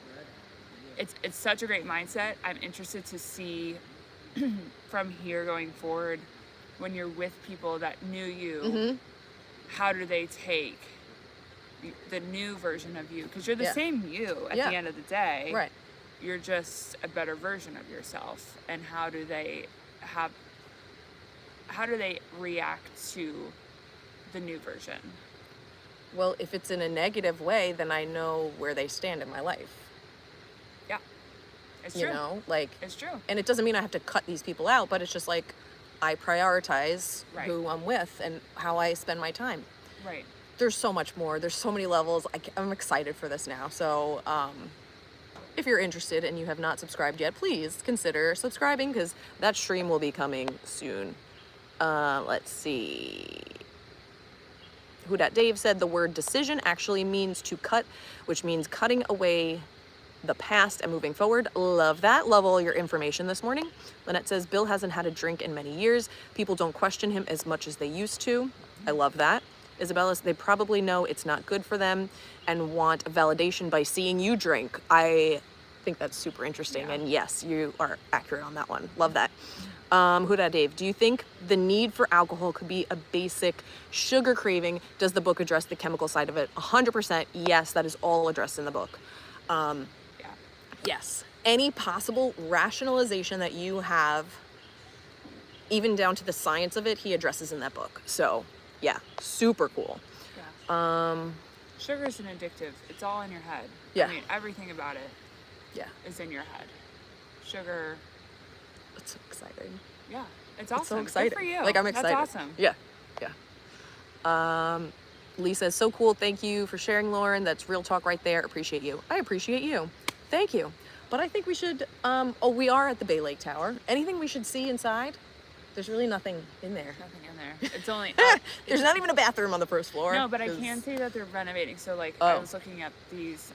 [SPEAKER 2] it's such a great mindset. I'm interested to see from here going forward, when you're with people that knew you, how do they take the new version of you? Because you're the same you at the end of the day.
[SPEAKER 1] Right.
[SPEAKER 2] You're just a better version of yourself. And how do they react to the new version?
[SPEAKER 1] Well, if it's in a negative way, then I know where they stand in my life.
[SPEAKER 2] Yeah. It's true.
[SPEAKER 1] You know, like,
[SPEAKER 2] it's true.
[SPEAKER 1] And it doesn't mean I have to cut these people out, but it's just like I prioritize who I'm with and how I spend my time.
[SPEAKER 2] Right.
[SPEAKER 1] There's so much more. There's so many levels. I'm excited for this now. So if you're interested and you have not subscribed yet, please consider subscribing because that stream will be coming soon. Let's see. Who Dat Dave said the word decision actually means to cut, which means cutting away the past and moving forward. Love that. Love all your information this morning. Lynette says Bill hasn't had a drink in many years. People don't question him as much as they used to. I love that. Isabella, they probably know it's not good for them and want validation by seeing you drink. I think that's super interesting. And yes, you are accurate on that one. Love that. Who Dat Dave, do you think the need for alcohol could be a basic sugar craving? Does the book address the chemical side of it? 100%. Yes, that is all addressed in the book. Yes. Any possible rationalization that you have, even down to the science of it, he addresses in that book. So, yeah, super cool.
[SPEAKER 2] Yeah. Sugar is an addictive. It's all in your head.
[SPEAKER 1] Yeah.
[SPEAKER 2] I mean, everything about it is in your head. Sugar.
[SPEAKER 1] It's so exciting.
[SPEAKER 2] Yeah. It's awesome.
[SPEAKER 1] It's so exciting.
[SPEAKER 2] Good for you.
[SPEAKER 1] Like, I'm excited.
[SPEAKER 2] That's awesome.
[SPEAKER 1] Yeah. Yeah. Lisa, so cool. Thank you for sharing, Lauren. That's real talk right there. Appreciate you. I appreciate you. Thank you. But I think we should, we are at the Bay Lake Tower. Anything we should see inside? There's really nothing in there.
[SPEAKER 2] Nothing in there. It's only...
[SPEAKER 1] There's not even a bathroom on the first floor.
[SPEAKER 2] No, but I can see that they're renovating. So, like, I was looking at these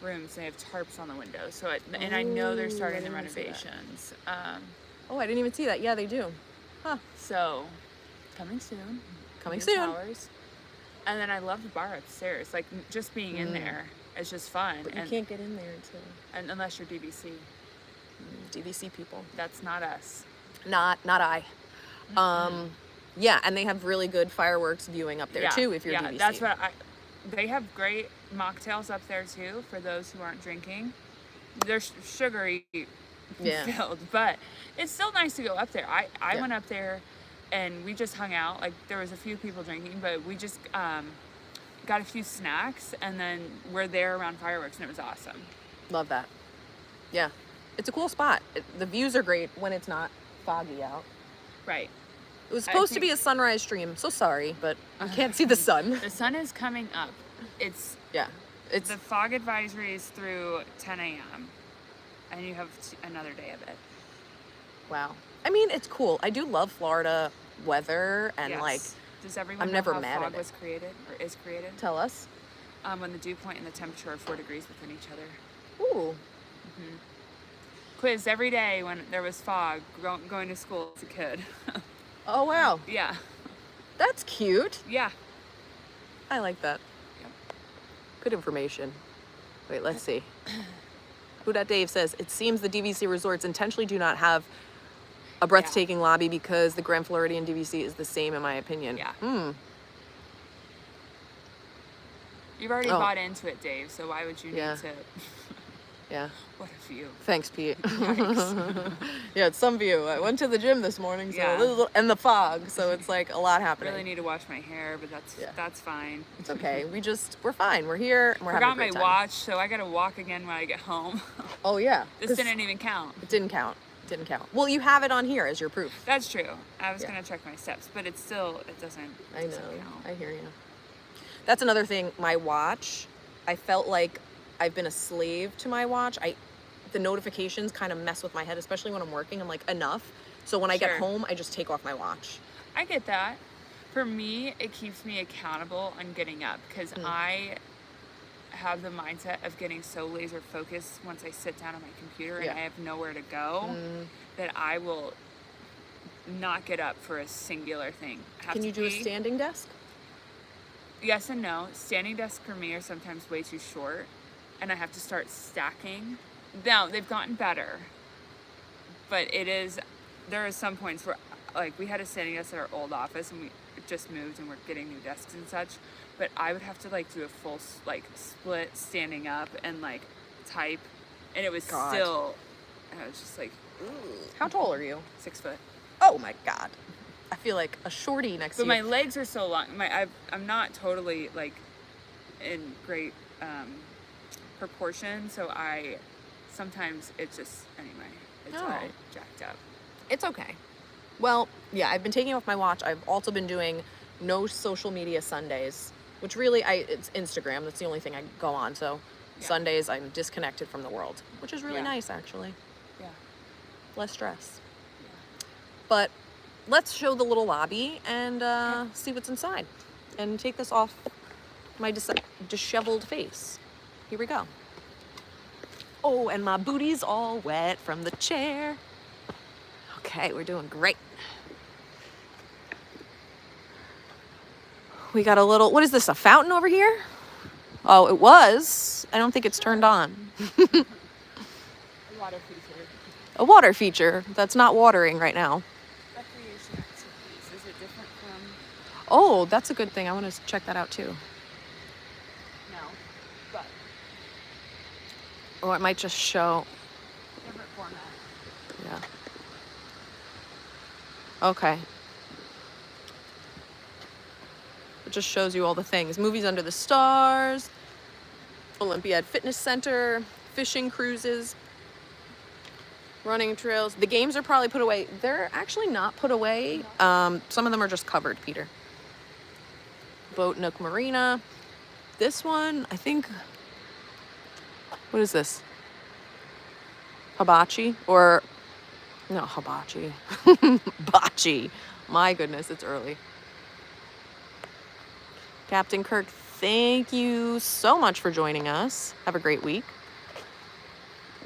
[SPEAKER 2] rooms. They have tarps on the windows. So, and I know they're starting the renovations.
[SPEAKER 1] I didn't even see that. Yeah, they do. Huh.
[SPEAKER 2] So, coming soon.
[SPEAKER 1] Coming soon.
[SPEAKER 2] Towers. And then I love the bar upstairs. Like, just being in there is just fun.
[SPEAKER 1] But you can't get in there
[SPEAKER 2] and unless you're DVC.
[SPEAKER 1] DVC people.
[SPEAKER 2] That's not us.
[SPEAKER 1] Not I. Yeah, and they have really good fireworks viewing up there too if you're DVC.
[SPEAKER 2] That's what they have great mocktails up there too for those who aren't drinking. They're sugary filled, but it's still nice to go up there. I went up there and we just hung out. Like, there was a few people drinking, but we just got a few snacks and then we're there around fireworks and it was awesome.
[SPEAKER 1] Love that. Yeah. It's a cool spot. The views are great when it's not foggy out.
[SPEAKER 2] Right.
[SPEAKER 1] It was supposed to be a sunrise stream. So sorry, but you can't see the sun.
[SPEAKER 2] The sun is coming up. It's the fog advisory is through 10 a.m. and you have another day of it.
[SPEAKER 1] Wow. I mean, it's cool. I do love Florida weather and like.
[SPEAKER 2] Does everyone know how fog was created or is created?
[SPEAKER 1] Tell us.
[SPEAKER 2] When the dew point and the temperature are 4 degrees within each other.
[SPEAKER 1] Ooh.
[SPEAKER 2] Quizzed every day when there was fog going to school as a kid.
[SPEAKER 1] Oh, wow.
[SPEAKER 2] Yeah.
[SPEAKER 1] That's cute.
[SPEAKER 2] Yeah.
[SPEAKER 1] I like that.
[SPEAKER 2] Yep.
[SPEAKER 1] Good information. Wait, let's see. Who Dat Dave says, it seems the DVC resorts intentionally do not have a breathtaking lobby because the Grand Floridian DVC is the same in my opinion.
[SPEAKER 2] Yeah. You've already
[SPEAKER 1] Oh.
[SPEAKER 2] bought into it, Dave, so why would you need
[SPEAKER 1] Yeah.
[SPEAKER 2] to?
[SPEAKER 1] Yeah.
[SPEAKER 2] What a view.
[SPEAKER 1] Thanks, Pete.
[SPEAKER 2] Yikes.
[SPEAKER 1] Yeah, it's some view. I went to the gym this morning, so
[SPEAKER 2] Yeah.
[SPEAKER 1] and the fog, so it's like a lot happening.
[SPEAKER 2] Really need to wash my hair, but
[SPEAKER 1] Yeah.
[SPEAKER 2] that's fine.
[SPEAKER 1] It's okay. We're fine. We're here. And we're having a
[SPEAKER 2] Forgot my
[SPEAKER 1] great time.
[SPEAKER 2] watch, so I gotta walk again when I get home.
[SPEAKER 1] Oh yeah.
[SPEAKER 2] This
[SPEAKER 1] 'Cause
[SPEAKER 2] didn't even count.
[SPEAKER 1] It didn't count. Didn't count. Well, you have it on here as your proof.
[SPEAKER 2] That's true. I was
[SPEAKER 1] Yeah.
[SPEAKER 2] gonna check my steps, but it doesn't.
[SPEAKER 1] I know.
[SPEAKER 2] Count.
[SPEAKER 1] I hear you. That's another thing. My watch, I felt like I've been a slave to my watch. The notifications kind of mess with my head, especially when I'm working. I'm like, enough. So when I get
[SPEAKER 2] Sure.
[SPEAKER 1] home, I just take off my watch.
[SPEAKER 2] I get that. For me, it keeps me accountable on getting up because I have the mindset of getting so laser focused once I sit down on my computer and
[SPEAKER 1] Yeah.
[SPEAKER 2] I have nowhere to go that I will not get up for a singular thing.
[SPEAKER 1] Can you do a standing desk?
[SPEAKER 2] Yes and no. Standing desks for me are sometimes way too short, and I have to start stacking. Now, they've gotten better, but there are some points where, like, we had a standing desk at our old office, and we just moved, and we're getting new desks and such, but I would have to, like, do a full, like, split standing up and, like, type, and it was
[SPEAKER 1] God.
[SPEAKER 2] I was just like, ooh.
[SPEAKER 1] How tall are you?
[SPEAKER 2] 6 foot.
[SPEAKER 1] Oh my God. I feel like a shorty next
[SPEAKER 2] But
[SPEAKER 1] to
[SPEAKER 2] my
[SPEAKER 1] you.
[SPEAKER 2] legs are so long. I'm not totally like in great proportion, so sometimes it's just it's
[SPEAKER 1] Oh.
[SPEAKER 2] already jacked up.
[SPEAKER 1] It's okay. Well, yeah, I've been taking off my watch. I've also been doing no social media Sundays, which really it's Instagram. That's the only thing I go on. So
[SPEAKER 2] Yeah.
[SPEAKER 1] Sundays I'm disconnected from the world, which is really
[SPEAKER 2] Yeah.
[SPEAKER 1] nice actually.
[SPEAKER 2] Yeah.
[SPEAKER 1] Less stress.
[SPEAKER 2] Yeah.
[SPEAKER 1] But let's show the little lobby and see what's inside and take this off my disheveled face. Here we go. Oh, and my booty's all wet from the chair. Okay, we're doing great. We got a little, what is this, a fountain over here? Oh, it was. I don't think it's turned on.
[SPEAKER 2] A water feature.
[SPEAKER 1] A water feature that's not watering right now.
[SPEAKER 2] Recreation activities. Is it different from?
[SPEAKER 1] Oh, that's a good thing. I want to check that out too.
[SPEAKER 2] No, but
[SPEAKER 1] Or it might just show.
[SPEAKER 2] different format.
[SPEAKER 1] Yeah. Okay. It just shows you all the things. Movies Under the Stars, Olympiad Fitness Center, fishing cruises, running trails. The games are probably put away. They're actually not put away. Some of them are just covered, Peter. Boat Nook Marina. This one, I think, what is this? Hibachi? Or, no, hibachi. Bocce. My goodness, it's early. Captain Kirk, thank you so much for joining us. Have a great week.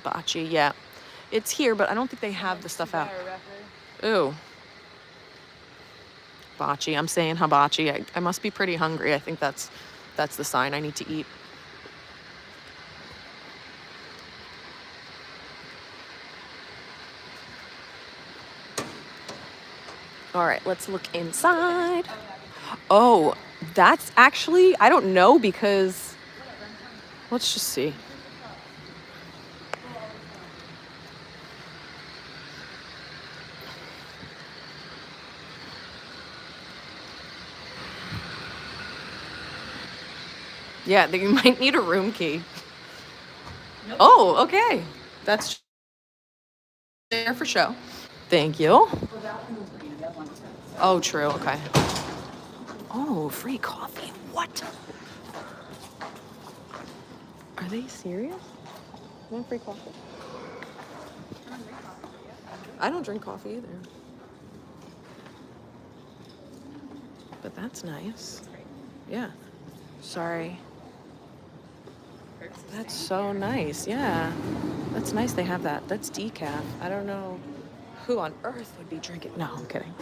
[SPEAKER 1] Bocce, yeah. It's here, but I don't think they have the stuff out. Ooh. Bocce, I'm saying hibachi. I must be pretty hungry. I think that's the sign. I need to eat. All right, let's look inside. Oh, that's actually, I don't know because, let's just see. Yeah, you might need a room key. Nope. Oh, okay. That's there for show. Thank you. Oh, true. Okay. Oh, free coffee. What? Are they serious? You want free coffee? I don't drink coffee either. But that's nice. Yeah. Sorry. That's so nice. Yeah. That's nice they have that. That's decaf. I don't know who on earth would be drinking. No, I'm kidding.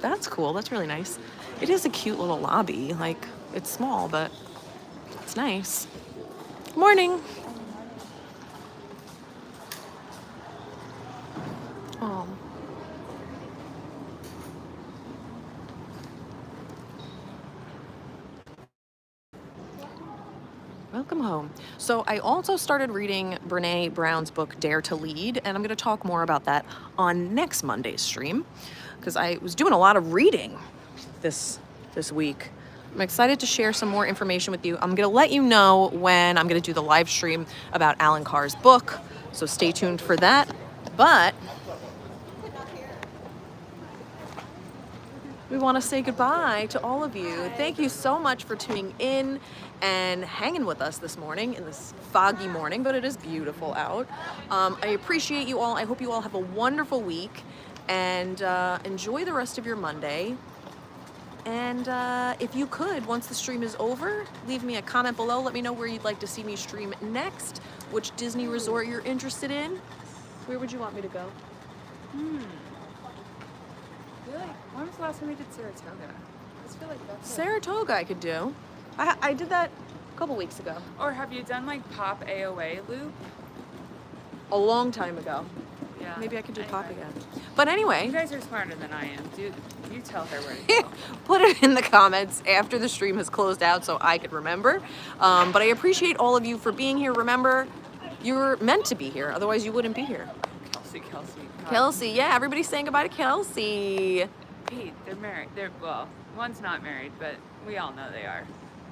[SPEAKER 1] That's cool. That's really nice. It is a cute little lobby. Like, it's small, but it's nice. Morning. Oh. Welcome home. So I also started reading Brene Brown's book, Dare to Lead, and I'm going to talk more about that on next Monday's stream, because I was doing a lot of reading this week. I'm excited to share some more information with you. I'm going to let you know when I'm going to do the live stream about Alan Carr's book, so stay tuned for that. But we want to say goodbye to all of you. Thank you so much for tuning in and hanging with us this morning in this foggy morning, but it is beautiful out. I appreciate you all. I hope you all have a wonderful week, and enjoy the rest of your Monday. And if you could, once the stream is over, leave me a comment below. Let me know where you'd like to see me stream next, which Disney resort you're interested in. Where would you want me to go?
[SPEAKER 2] When was the last time we did Saratoga? I just feel like that's
[SPEAKER 1] Saratoga I could do. I did that a couple weeks ago.
[SPEAKER 2] Or have you done like Pop AOA loop?
[SPEAKER 1] A long time ago.
[SPEAKER 2] Yeah.
[SPEAKER 1] Maybe I could do
[SPEAKER 2] Anyway.
[SPEAKER 1] Pop again. But anyway,
[SPEAKER 2] You guys are smarter than I am. Dude, you tell her where to go.
[SPEAKER 1] put it in the comments after the stream has closed out so I could remember. But I appreciate all of you for being here. Remember, you're meant to be here. Otherwise, you wouldn't be here.
[SPEAKER 2] Kelsey.
[SPEAKER 1] Kelsey, yeah, everybody's saying goodbye to Kelsey.
[SPEAKER 2] Hey, they're married. Well, one's not married, but we all know they are.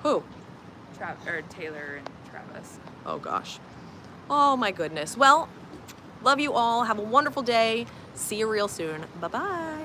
[SPEAKER 1] Who?
[SPEAKER 2] Taylor and Travis.
[SPEAKER 1] Oh, gosh. Oh, my goodness. Well, love you all. Have a wonderful day. See you real soon. Bye-bye.